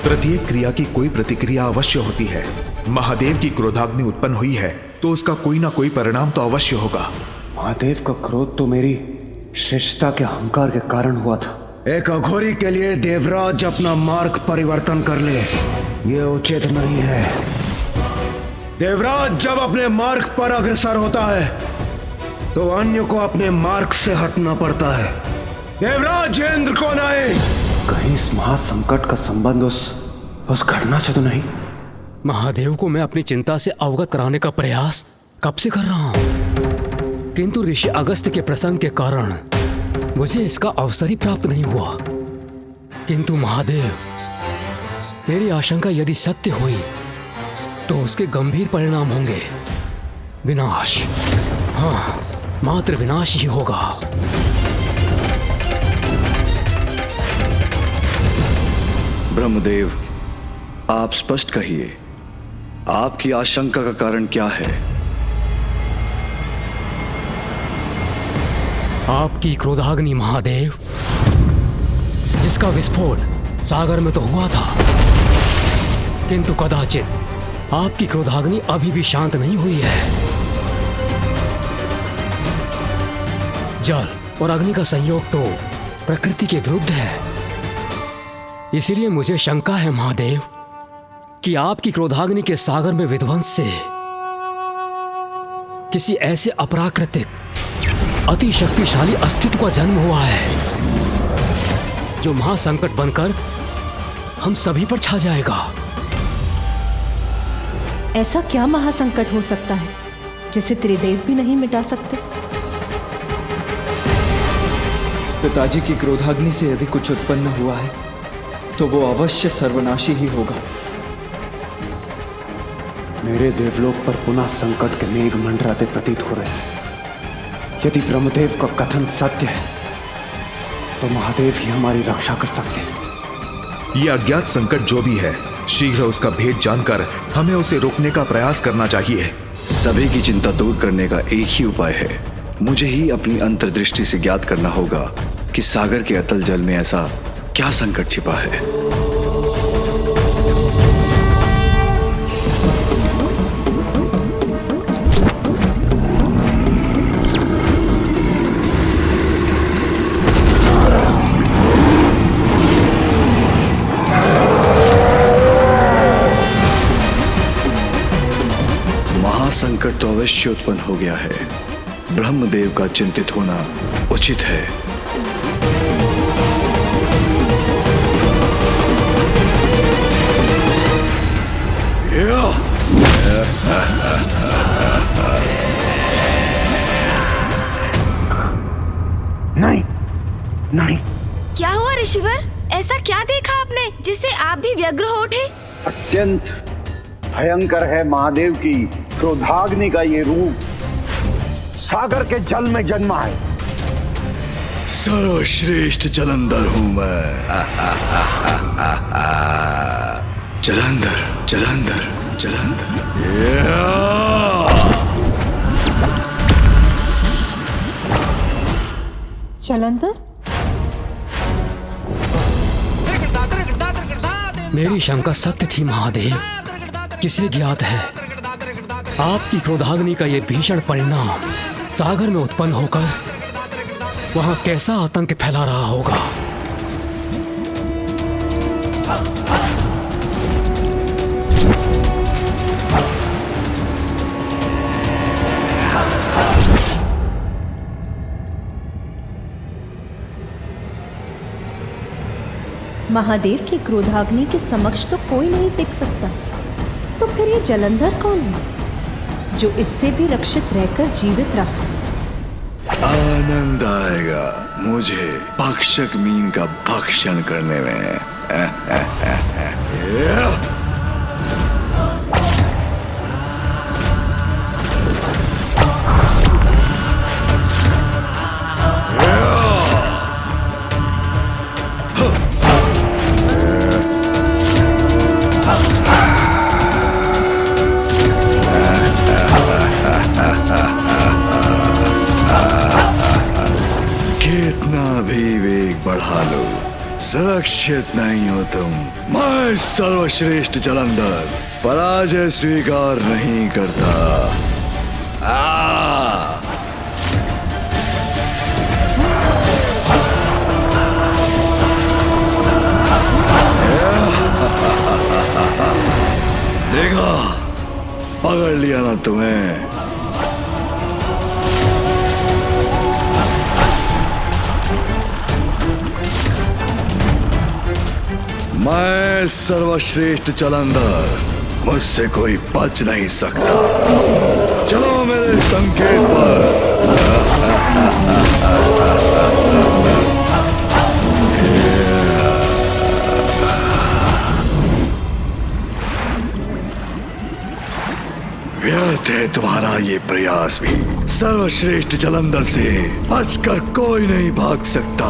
प्रत्येक क्रिया की कोई प्रतिक्रिया अवश्य होती है। महादेव की क्रोधाग्नि उत्पन्न हुई है तो उसका कोई ना कोई परिणाम तो अवश्य होगा। महादेव का क्रोध तो मेरी श्रेष्ठता के अहंकार के कारण हुआ था। एक अघोरी के लिए देवराज अपना मार्ग परिवर्तन कर ले, ये उचित नहीं है। देवराज जब अपने मार्ग पर अग्रसर होता है तो अन्य को अपने मार्ग से हटना पड़ता है। देवराज इंद्र को नहीं, कहीं इस महासंकट का संबंध उस घटना से तो नहीं? महादेव को मैं अपनी चिंता से अवगत कराने का प्रयास कब से कर रहा हूं, किंतु ऋषि अगस्त्य के प्रसंग के कारण मुझे इसका अवसर ही प्राप्त नहीं हुआ। किंतु महादेव, मेरी आशंका यदि सत्य हुई तो उसके गंभीर परिणाम होंगे। विनाश, हाँ, मात्र विनाश ही होगा। ब्रह्मदेव, आप स्पष्ट कहिए, आपकी आशंका का कारण क्या है? आपकी क्रोधाग्नि महादेव, जिसका विस्फोट सागर में तो हुआ था, किंतु कदाचित आपकी क्रोधाग्नि अभी भी शांत नहीं हुई है। जल और अग्नि का संयोग तो प्रकृति के विरुद्ध है। इसीलिए मुझे शंका है महादेव कि आपकी क्रोधाग्नि के सागर में विध्वंस से किसी ऐसे अपराकृतिक अति शक्तिशाली अस्तित्व का जन्म हुआ है जो महासंकट बनकर हम सभी पर छा जाएगा। ऐसा क्या महासंकट हो सकता है जिसे त्रिदेव भी नहीं मिटा सकते? पिताजी की क्रोधाग्नि से यदि कुछ उत्पन्न हुआ है तो वो अवश्य सर्वनाशी ही होगा। मेरे देवलोक पर पुनः संकट के मेघ मंडराते प्रतीत हो रहे हैं। यदि ब्रह्मदेव का कथन सत्य है तो महादेव ही हमारी रक्षा कर सकते हैं। यह अज्ञात संकट जो भी है, शीघ्र उसका भेद जानकर हमें उसे रोकने का प्रयास करना चाहिए। सभी की चिंता दूर करने का एक ही उपाय है। मुझे ही अपनी अंतर्दृष्टि से ज्ञात करना होगा कि सागर के अतल जल में ऐसा क्या संकट छिपा है। महासंकट तो अवश्य उत्पन्न हो गया है। ब्रह्मदेव का चिंतित होना उचित है। नहीं, नहीं। क्या हुआ ऋषिवर? ऐसा क्या देखा आपने जिससे आप भी व्यग्र हो उठे? अत्यंत भयंकर है महादेव की क्रोधाग्नि का ये रूप। सागर के जल में जन्मा है। सर्वश्रेष्ठ जलंधर हूं मैं। जलंधर, जलंधर, जलंधर। जलंधर? मेरी शंका सत्य थी महादेव। किसे ज्ञात है आपकी क्रोधाग्नि का ये भीषण परिणाम सागर में उत्पन्न होकर वहां कैसा आतंक फैला रहा होगा। महादेव की क्रोधाग्नि के समक्ष तो कोई नहीं टिक सकता। तो फिर ये जलंधर कौन है जो इससे भी रक्षित रहकर जीवित रहा? आनंद आएगा मुझे भक्षक मीन का भक्षण करने में। कितना भी वेग बढ़ा लो, सुरक्षित नहीं हो तुम। मैं सर्वश्रेष्ठ जलंधर पराजय स्वीकार नहीं करता। देखा, पकड़ लिया ना तुम्हें। मैं सर्वश्रेष्ठ जलंधर, मुझसे कोई बच नहीं सकता। चलो मेरे संकेत पर। व्यर्थ है तुम्हारा ये प्रयास भी। सर्वश्रेष्ठ जलंधर से बचकर कोई नहीं भाग सकता।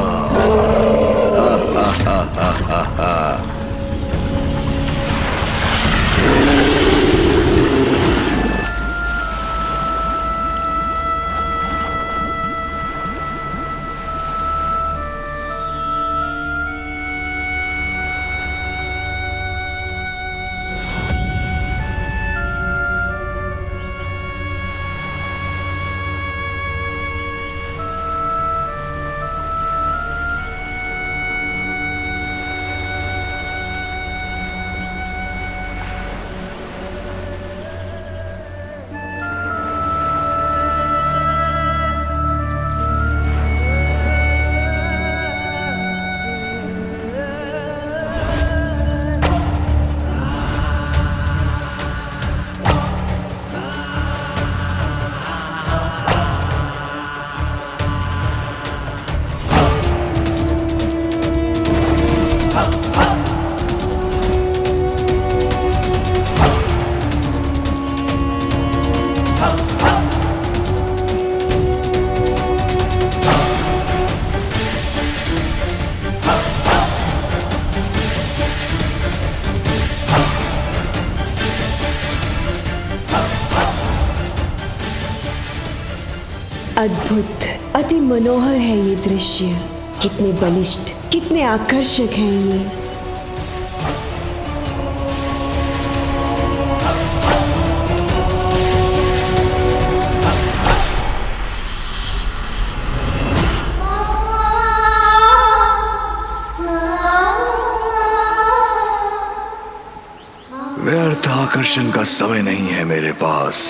अद्भुत, अति मनोहर है ये दृश्य। कितने बलिष्ठ, कितने आकर्षक हैं ये। व्यर्थ आकर्षण का समय नहीं है मेरे पास।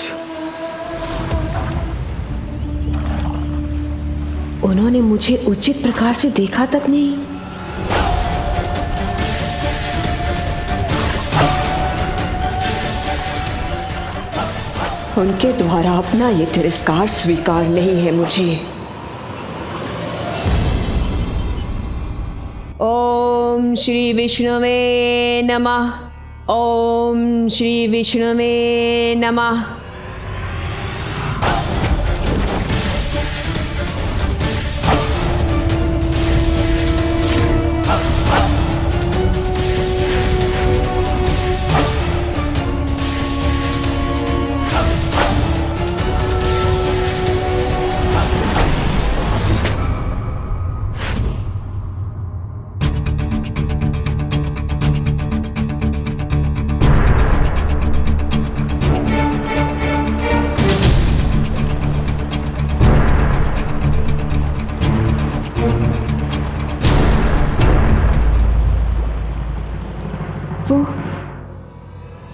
उन्होंने मुझे उचित प्रकार से देखा तक नहीं। उनके द्वारा अपना ये तिरस्कार स्वीकार नहीं है मुझे। ओम श्री विष्णुवे नमः। ओम श्री विष्णुवे नमः।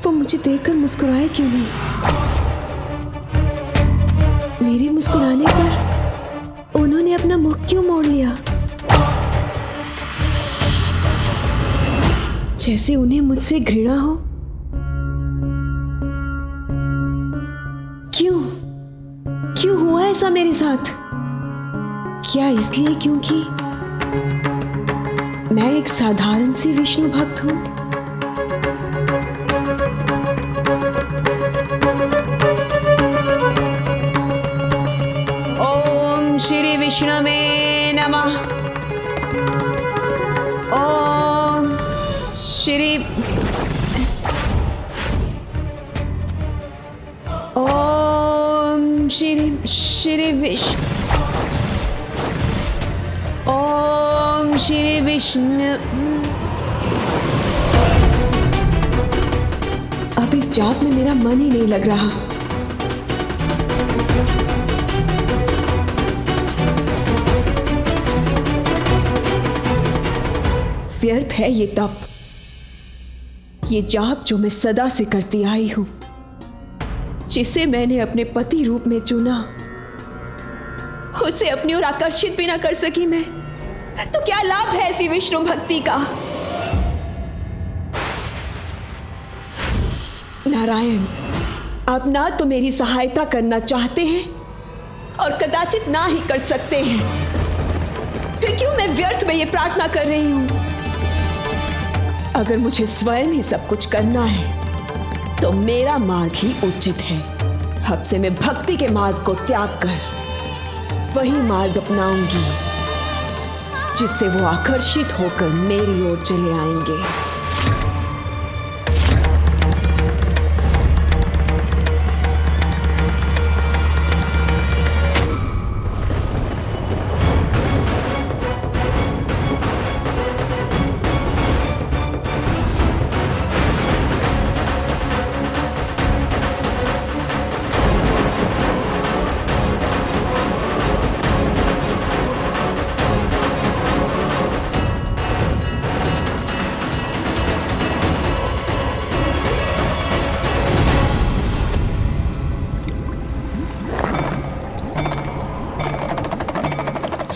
वो मुझे देखकर मुस्कुराए क्यों नहीं? मेरे मुस्कुराने पर उन्होंने अपना मुख क्यों मोड़ लिया? जैसे उन्हें मुझसे घृणा हो। क्यों हुआ ऐसा मेरे साथ? क्या इसलिए क्योंकि मैं एक साधारण सी विष्णु भक्त हूं? ओम श्री विष्णुवे नमः। ओम श्री ओम श्री विष्णु। अब इस जाप में मेरा मन ही नहीं लग रहा। व्यर्थ है ये तप, ये जाप जो मैं सदा से करती आई हूं, जिसे मैंने अपने पति रूप में चुना, उसे अपनी ओर आकर्षित भी ना कर सकी मैं, तो क्या लाभ है ऐसी विष्णु भक्ति का? नारायण, आप ना तो मेरी सहायता करना चाहते हैं और कदाचित ना ही कर सकते हैं। फिर क्यों मैं व्यर्थ में ये प्रार्थना कर रही हूं? अगर मुझे स्वयं ही सब कुछ करना है तो मेरा मार्ग ही उचित है। अब से मैं भक्ति के मार्ग को त्याग कर वही मार्ग अपनाऊंगी जिससे वो आकर्षित होकर मेरी ओर चले आएंगे।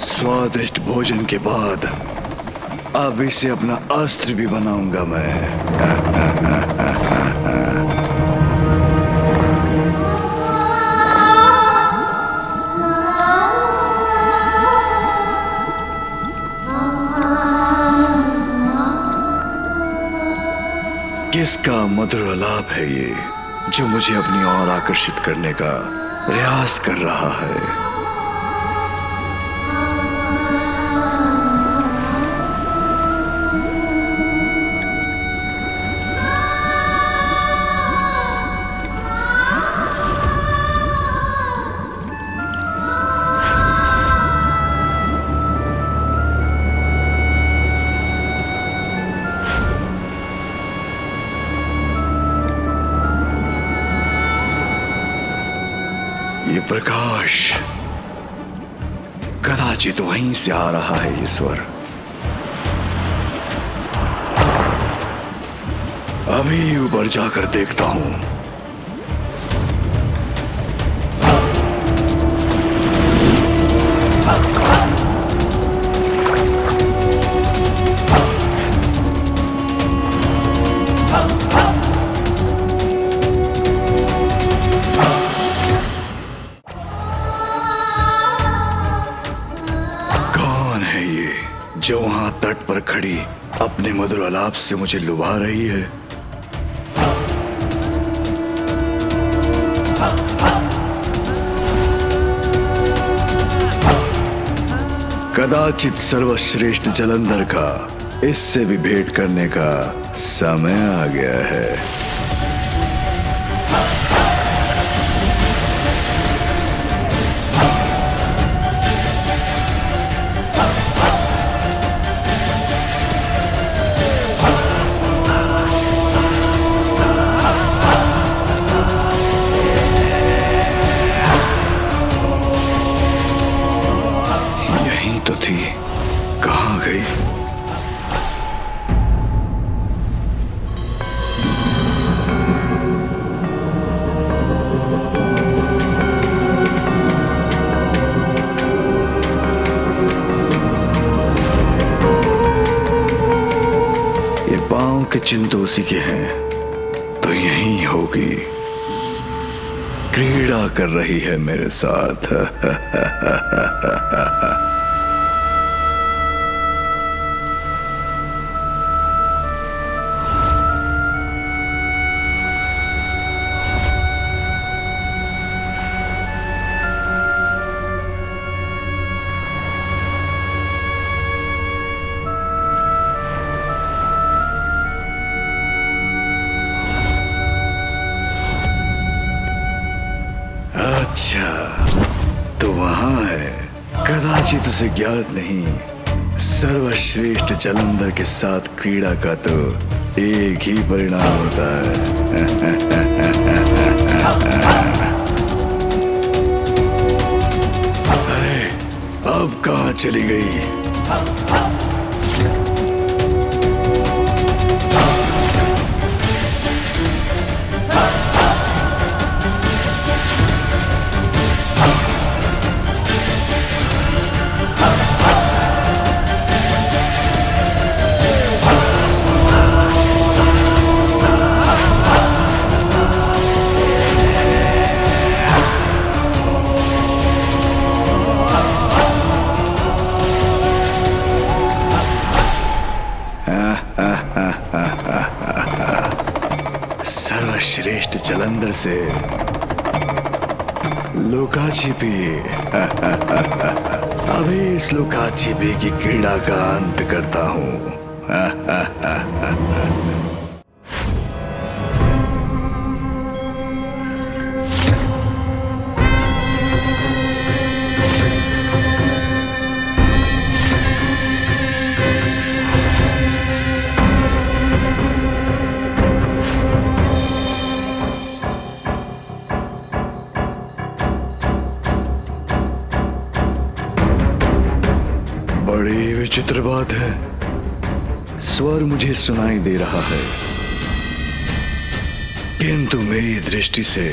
स्वादिष्ट भोजन के बाद अब इसे अपना अस्त्र भी बनाऊंगा मैं। किसका मधुर आलाप है ये जो मुझे अपनी ओर आकर्षित करने का प्रयास कर रहा है? ये प्रकाश कदाचित वहीं से आ रहा है। ये स्वर अभी ऊपर जाकर देखता हूं। जो वहां तट पर खड़ी अपने मधुर आलाप से मुझे लुभा रही है। कदाचित सर्वश्रेष्ठ जलंधर का इससे भी भेंट करने का समय आ गया है। तो थी, कहां गई? ये पांव के चिन्ह तो उसी के हैं, तो यहीं होगी। क्रीड़ा कर रही है मेरे साथ। अच्छा, तो वहां है। कदाचित उसे ज्ञात नहीं, सर्वश्रेष्ठ जलंधर के साथ क्रीड़ा का तो एक ही परिणाम होता है। अरे, अब कहां चली गई? जलंधर से लुका छिपी अभी इस लुका छिपी की क्रीड़ा का अंत करता हूं। बड़ी विचित्र बात है, स्वर मुझे सुनाई दे रहा है, किंतु मेरी दृष्टि से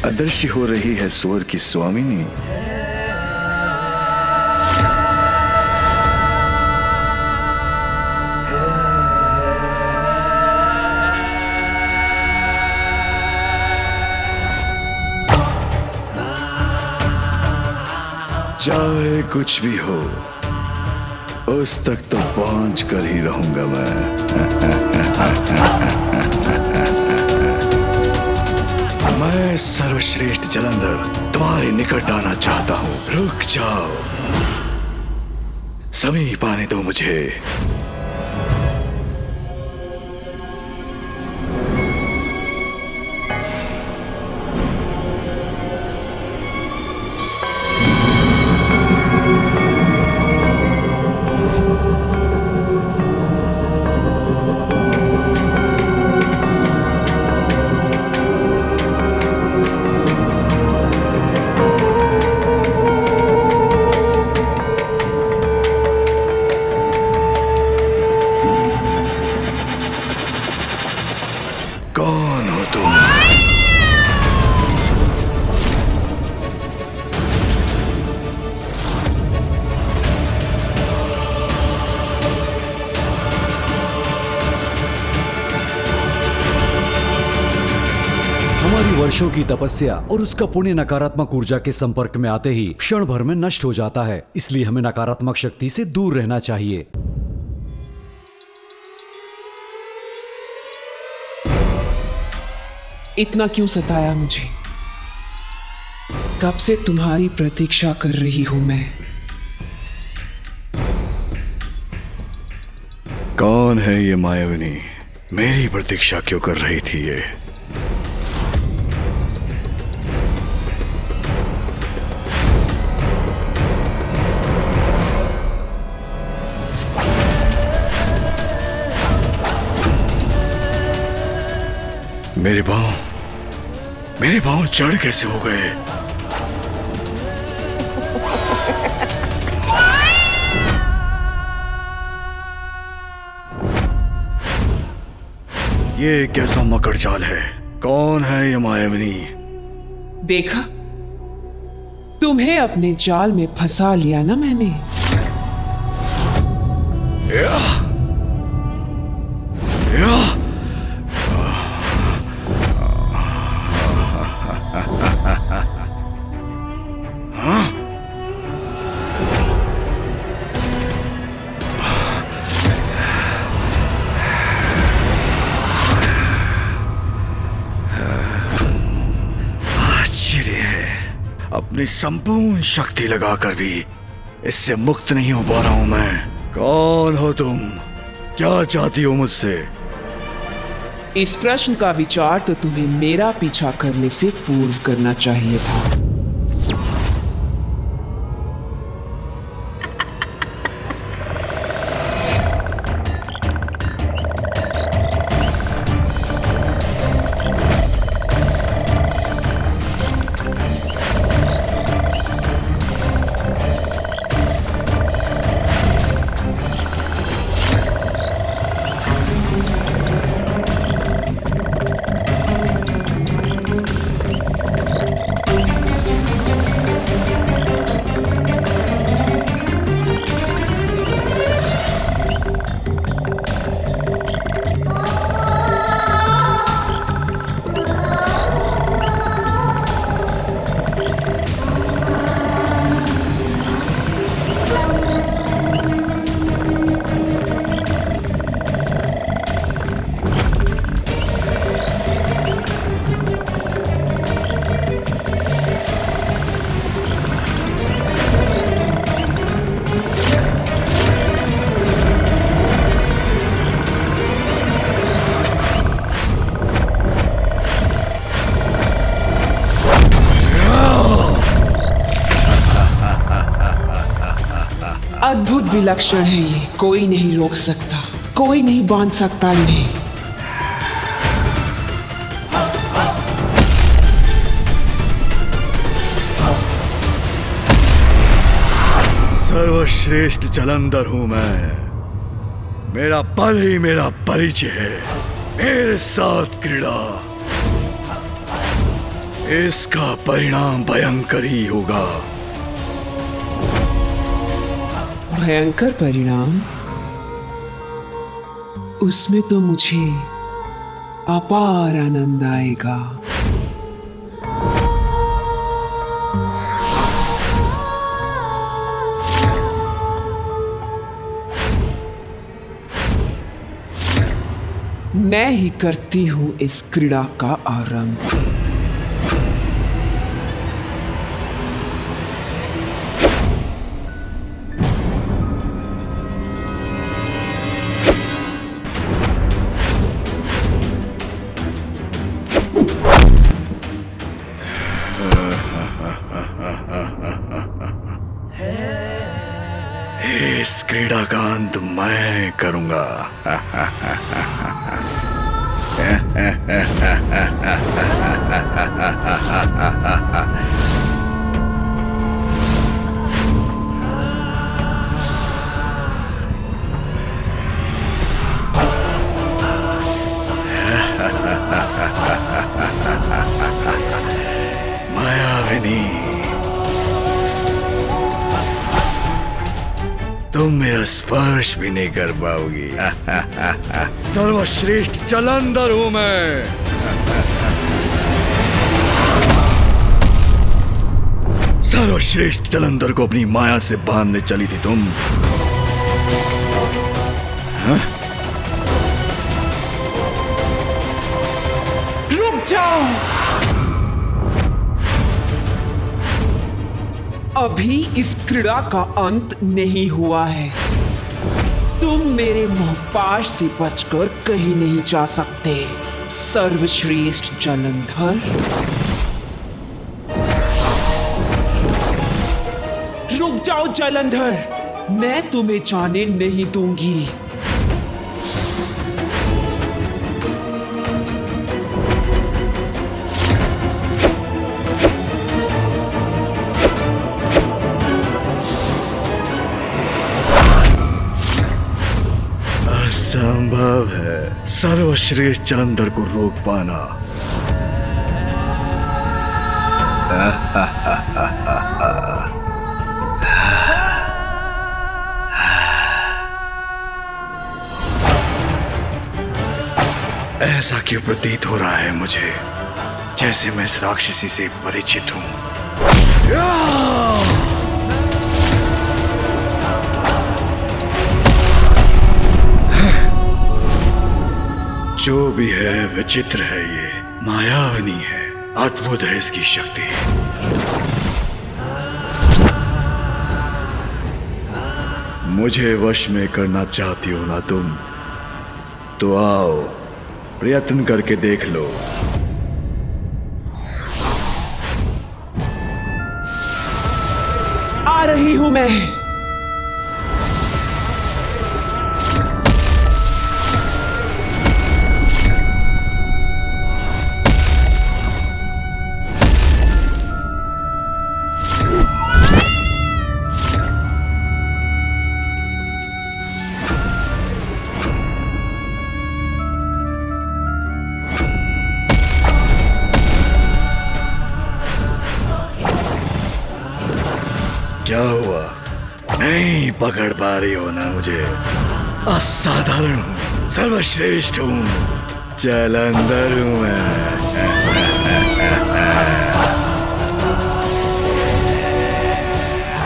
अदृश्य हो रही है स्वर की स्वामिनी। चाहे कुछ भी हो, उस तक तो पहुंच कर ही रहूंगा मैं। मैं सर्वश्रेष्ठ जलंधर तुम्हारे निकट आना चाहता हूं। रुक जाओ, समीप आने दो मुझे। कौन हो तुम? हमारी वर्षों की तपस्या और उसका पुण्य नकारात्मक ऊर्जा के संपर्क में आते ही क्षण भर में नष्ट हो जाता है, इसलिए हमें नकारात्मक शक्ति से दूर रहना चाहिए। इतना क्यों सताया मुझे? कब से तुम्हारी प्रतीक्षा कर रही हूं मैं। कौन है ये मायाविनी? मेरी प्रतीक्षा क्यों कर रही थी ये? मेरे पांव जड़ कैसे हो गए? ये कैसा मकड़ जाल है? कौन है ये मायाविनी? देखा, तुम्हें अपने जाल में फंसा लिया ना मैंने। या अपनी संपूर्ण शक्ति लगाकर भी इससे मुक्त नहीं हो पा रहा हूं मैं। कौन हो तुम? क्या चाहती हो मुझसे? इस प्रश्न का विचार तो तुम्हें मेरा पीछा करने से पूर्व करना चाहिए था। विलक्षण है ये, कोई नहीं रोक सकता, कोई नहीं बांध सकता इन्हें। सर्वश्रेष्ठ जलंधर हूं मैं। मेरा बल ही मेरा परिचय है। मेरे साथ क्रीड़ा, इसका परिणाम भयंकर ही होगा। भयंकर परिणाम? उसमें तो मुझे अपार आनंद आएगा। मैं ही करती हूं इस क्रीड़ा का आरंभ। इस क्रीड़ा का अंत मैं करूंगा। मायाविनी, तुम मेरा स्पर्श भी नहीं कर पाओगी। सर्वश्रेष्ठ जलंधर हूं मैं। सर्वश्रेष्ठ जलंधर को अपनी माया से बांधने चली थी तुम। हाँ? रुक जाओ, अभी इस क्रीड़ा का अंत नहीं हुआ है। तुम मेरे मोहपाश से बचकर कहीं नहीं जा सकते, सर्वश्रेष्ठ जलंधर। रुक जाओ जलंधर, मैं तुम्हें जाने नहीं दूंगी। असंभव है सर्वश्रेष्ठ जलंधर को रोक पाना। ऐसा क्यों प्रतीत हो रहा है मुझे, जैसे मैं इस राक्षसी से परिचित हूं। जो भी है विचित्र है, ये मायाविनी है, अद्भुत है इसकी शक्ति। मुझे वश में करना चाहती हो ना तुम, तो आओ प्रयत्न करके देख लो। आ रही हूं मैं। क्या हुआ, नहीं पकड़ पा रही हो ना मुझे? असाधारण हूँ, सर्वश्रेष्ठ हूँ, जलंधर हूँ मैं।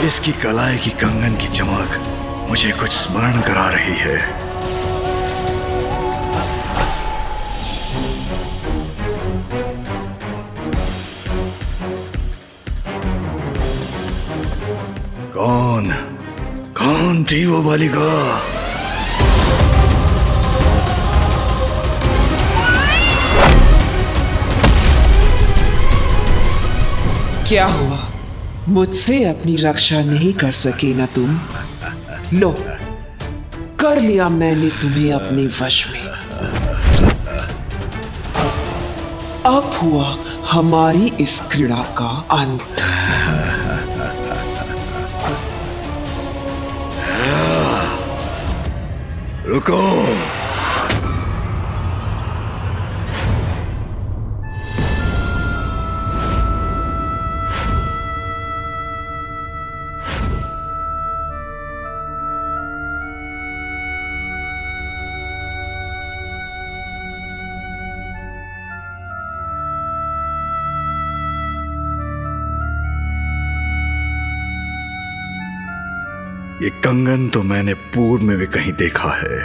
इसकी कलाई की कंगन की चमक मुझे कुछ स्मरण करा रही है। कौन थी वो बालिका? क्या हुआ, मुझसे अपनी रक्षा नहीं कर सके ना तुम? लो, कर लिया मैंने तुम्हें अपने वश में। अब हुआ हमारी इस क्रीड़ा का अंत। रुको। ये कंगन तो मैंने पूर्व में भी कहीं देखा है।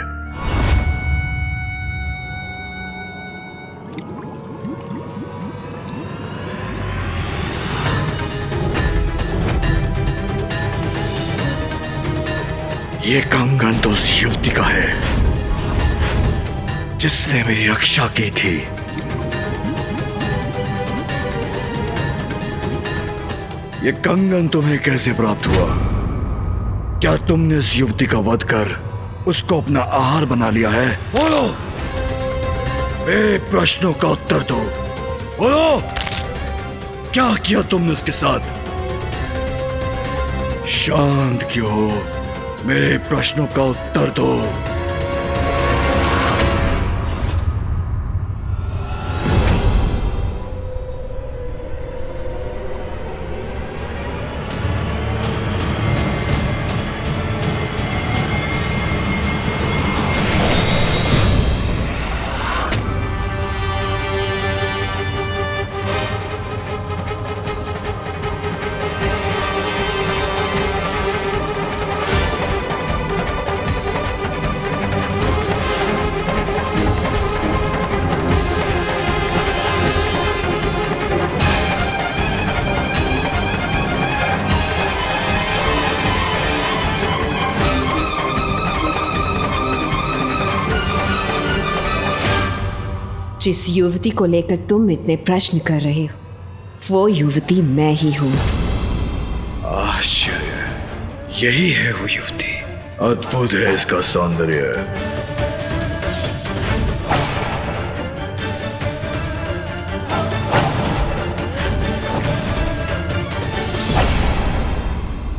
ये कंगन तो उस युवती का है जिसने मेरी रक्षा की थी। ये कंगन तुम्हें कैसे प्राप्त हुआ? क्या तुमने इस युवती का वध कर उसको अपना आहार बना लिया है? बोलो, मेरे प्रश्नों का उत्तर दो। बोलो, क्या किया तुमने उसके साथ? शांत क्यों हो? मेरे प्रश्नों का उत्तर दो। जिस युवती को लेकर तुम इतने प्रश्न कर रहे हो, वो युवती मैं ही हूं। आश्चर्य, यही है वो युवती। अद्भुत है इसका सौंदर्य।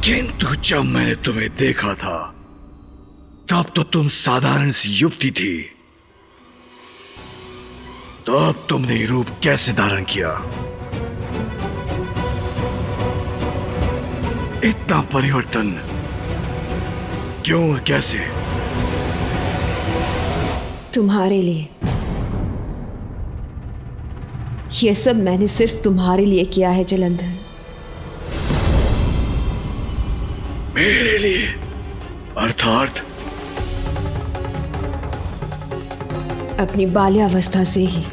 किंतु जब मैंने तुम्हें देखा था तब तो तुम साधारण सी युवती थी। तो अब तुमने ये रूप कैसे धारण किया? इतना परिवर्तन क्यों और कैसे? तुम्हारे लिए। ये सब मैंने सिर्फ तुम्हारे लिए किया है जलंधर। मेरे लिए? अर्थात? अपनी बाल्यावस्था से ही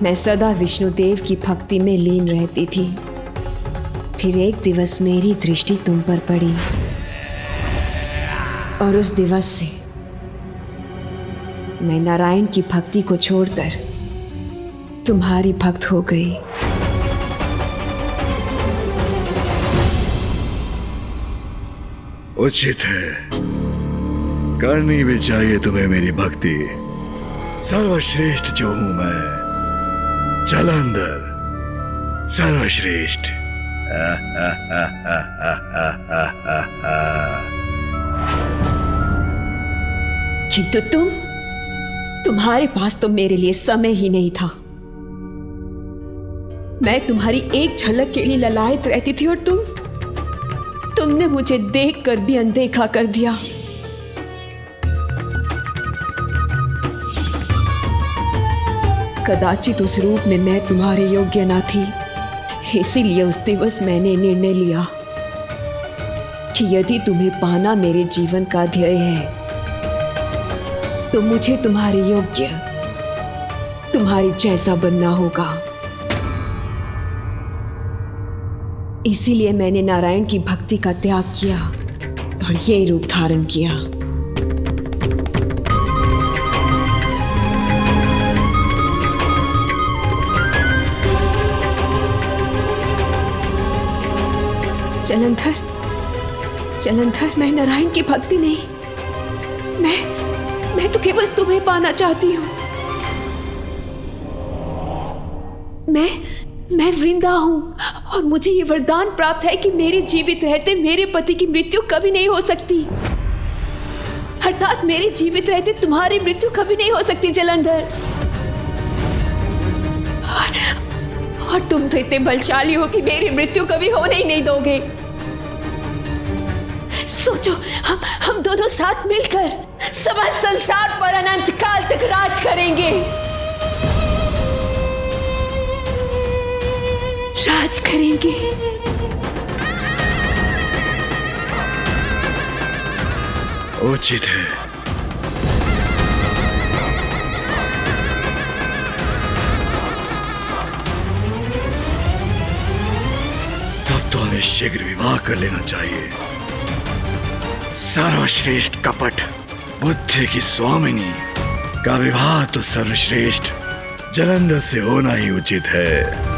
मैं सदा विष्णुदेव की भक्ति में लीन रहती थी। फिर एक दिवस मेरी दृष्टि तुम पर पड़ी और उस दिवस से मैं नारायण की भक्ति को छोड़कर तुम्हारी भक्त हो गई। उचित है, करनी भी चाहिए तुम्हें मेरी भक्ति। सर्वश्रेष्ठ जो हूं मैं, जलंधर सर्वश्रेष्ठ। किंतु तुम्हारे पास तो मेरे लिए समय ही नहीं था। मैं तुम्हारी एक झलक के लिए ललायत रहती थी और तुमने मुझे देखकर भी अनदेखा कर दिया। कदाचित उस रूप में मैं तुम्हारे योग्य ना थी, इसीलिए उस दिवस मैंने निर्णय लिया कि यदि तुम्हें पाना मेरे जीवन का ध्येय है तो मुझे तुम्हारे योग्य, तुम्हारी जैसा बनना होगा। इसीलिए मैंने नारायण की भक्ति का त्याग किया और ये रूप धारण किया। जलंधर, मैं नारायण की भक्ति नहीं, मैं तो केवल तुम्हें पाना चाहती हूँ। मैं वृंदा हूँ और मुझे ये वरदान प्राप्त है कि मेरे जीवित रहते मेरे पति की मृत्यु कभी नहीं हो सकती, अर्थात मेरे जीवित रहते तुम्हारी मृत्यु कभी नहीं हो सकती जलंधर। और तुम तो इतने बलशाली हो कि मेरी मृत्यु कभी होने ही नहीं दोगे। सोचो, हम दोनों साथ मिलकर समस्त संसार पर अनंत काल तक राज करेंगे, राज करेंगे। उचित है। तब तो हमें शीघ्र विवाह कर लेना चाहिए। सर्वश्रेष्ठ कपट बुद्धि की स्वामिनी का विवाह तो सर्वश्रेष्ठ जलंधर से होना ही उचित है।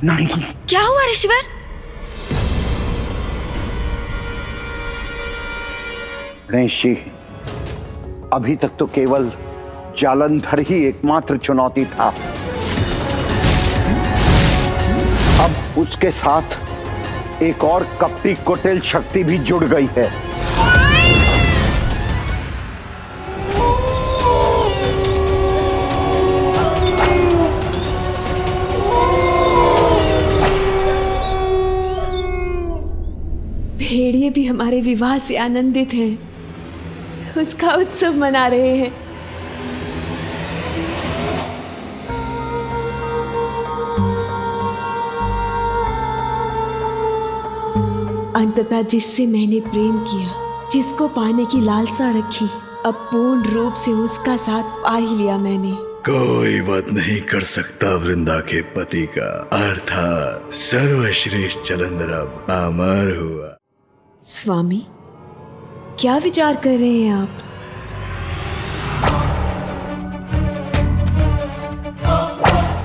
नहीं। क्या हुआ ऋषिवर? गणेश जी, अभी तक तो केवल जालंधर ही एकमात्र चुनौती था। अब उसके साथ एक और कपटी कुटिल शक्ति भी जुड़ गई है। भेड़िए भी हमारे विवाह से आनंदित हैं, उसका उत्सव मना रहे हैं। अंततः जिससे मैंने प्रेम किया, जिसको पाने की लालसा रखी, अब पूर्ण रूप से उसका साथ पा ही लिया मैंने। कोई बात नहीं कर सकता वृंदा के पति का, अर्थात सर्वश्रेष्ठ जलंधर अब अमर हुआ। स्वामी, क्या विचार कर रहे हैं आप?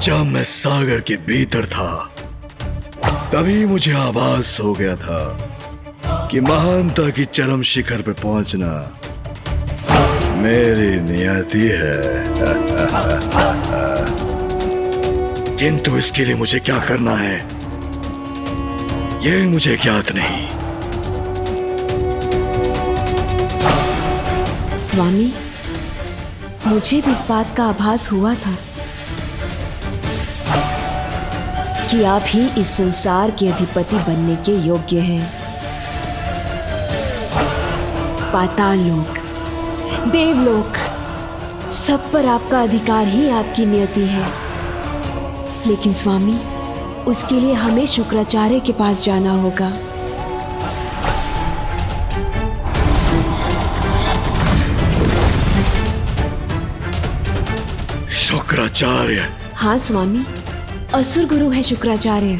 जब मैं सागर के भीतर था तभी मुझे आभास हो गया था कि महानता की चरम शिखर पर पहुंचना मेरी नियति है। किंतु इसके लिए मुझे क्या करना है यह मुझे ज्ञात नहीं। स्वामी, मुझे भी इस बात का आभास हुआ था कि आप ही इस संसार के अधिपति बनने के योग्य हैं। पाताल लोक, देवलोक, सब पर आपका अधिकार ही आपकी नियति है। लेकिन स्वामी, उसके लिए हमें शुक्राचार्य के पास जाना होगा। शुक्राचार्य? हाँ स्वामी, असुर गुरु है शुक्राचार्य।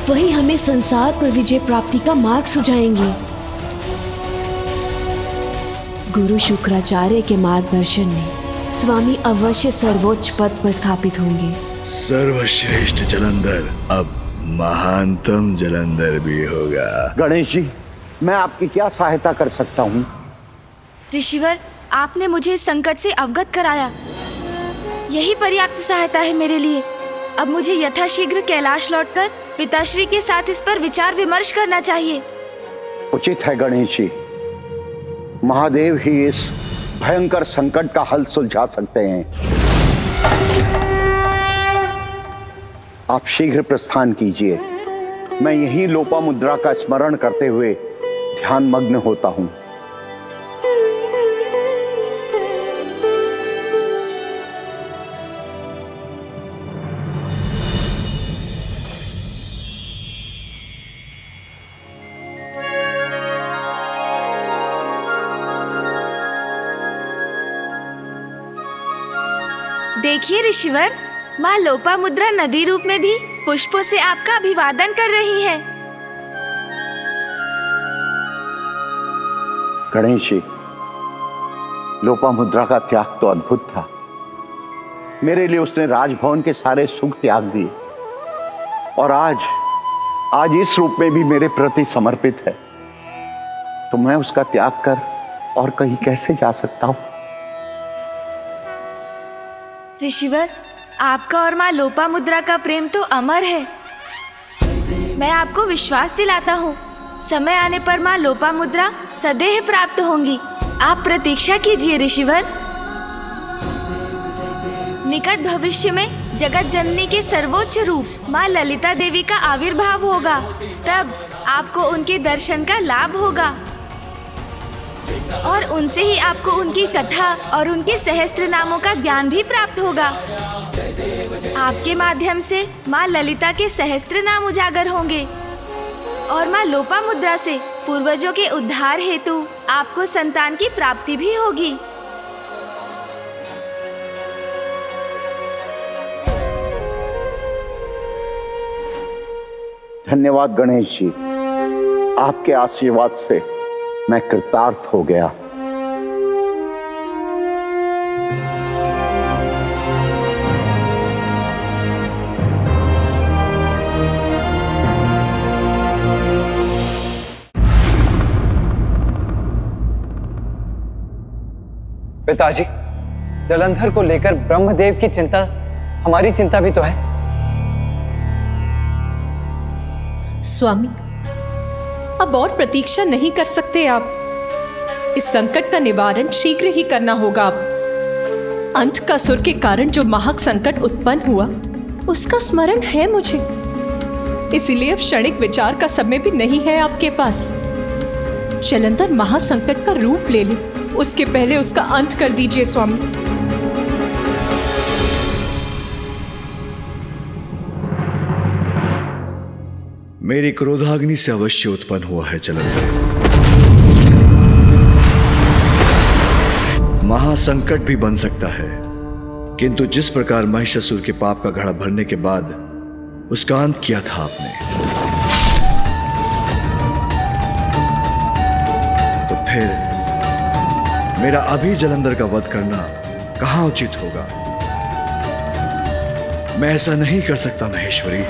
वही हमें संसार पर विजय प्राप्ति का मार्ग सुझाएंगे। गुरु शुक्राचार्य के मार्गदर्शन में स्वामी अवश्य सर्वोच्च पद पर स्थापित होंगे। सर्वश्रेष्ठ जलंधर अब महानतम जलंधर भी होगा। गणेश जी, मैं आपकी क्या सहायता कर सकता हूँ? ऋषिवर, आपने मुझे इस संकट से अवगत कराया, यही पर्याप्त सहायता है मेरे लिए। अब मुझे यथाशीघ्र कैलाश लौटकर पिताश्री के साथ इस पर विचार विमर्श करना चाहिए। उचित है गणेश जी, महादेव ही इस भयंकर संकट का हल सुलझा सकते हैं। आप शीघ्र प्रस्थान कीजिए। मैं यही लोपामुद्रा का स्मरण करते हुए ध्यान मग्न होता हूं। देखिए ऋषिवर, माँ लोपामुद्रा नदी रूप में भी पुष्पों से आपका अभिवादन कर रही है। गणेश जी, लोपामुद्रा का त्याग तो अद्भुत था। मेरे लिए उसने राजभवन के सारे सुख त्याग दिए और आज इस रूप में भी मेरे प्रति समर्पित है। तो मैं उसका त्याग कर और कहीं कैसे जा सकता हूं? ऋषिवर, आपका और माँ लोपामुद्रा का प्रेम तो अमर है। मैं आपको विश्वास दिलाता हूँ, समय आने पर माँ लोपामुद्रा सदैव प्राप्त होंगी। आप प्रतीक्षा कीजिए ऋषिवर। निकट भविष्य में जगत जननी के सर्वोच्च रूप माँ ललिता देवी का आविर्भाव होगा। तब आपको उनके दर्शन का लाभ होगा और उनसे ही आपको उनकी कथा और उनके सहस्त्र नामों का ज्ञान भी प्राप्त होगा। आपके माध्यम से माँ ललिता के सहस्त्र नाम उजागर होंगे और माँ लोपामुद्रा से पूर्वजों के उद्धार हेतु आपको संतान की प्राप्ति भी होगी। धन्यवाद गणेश जी, आपके आशीर्वाद से मैं कृतार्थ हो गया। पिताजी, जलंधर को लेकर ब्रह्मदेव की चिंता हमारी चिंता भी तो है। स्वामी, अब और प्रतीक्षा नहीं कर सकते आप। इस संकट का निवारण शीघ्र ही करना होगा। आप अंधकासुर के कारण जो महक संकट उत्पन्न हुआ, उसका स्मरण है मुझे। इसीलिए अब क्षणिक विचार का समय भी नहीं है आपके पास। जलंधर महासंकट का रूप ले ले, उसके पहले उसका अंत कर दीजिए स्वामी। मेरी क्रोधाग्नि से अवश्य उत्पन्न हुआ है जलंधर। महासंकट भी बन सकता है, किंतु जिस प्रकार महिषासुर के पाप का घड़ा भरने के बाद उसका अंत किया था आपने, तो फिर मेरा अभी जलंधर का वध करना कहां उचित होगा? मैं ऐसा नहीं कर सकता महेश्वरी।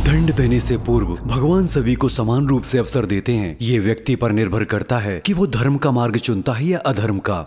दंड देने से पूर्व भगवान सभी को समान रूप से अवसर देते हैं। ये व्यक्ति पर निर्भर करता है कि वो धर्म का मार्ग चुनता है या अधर्म का।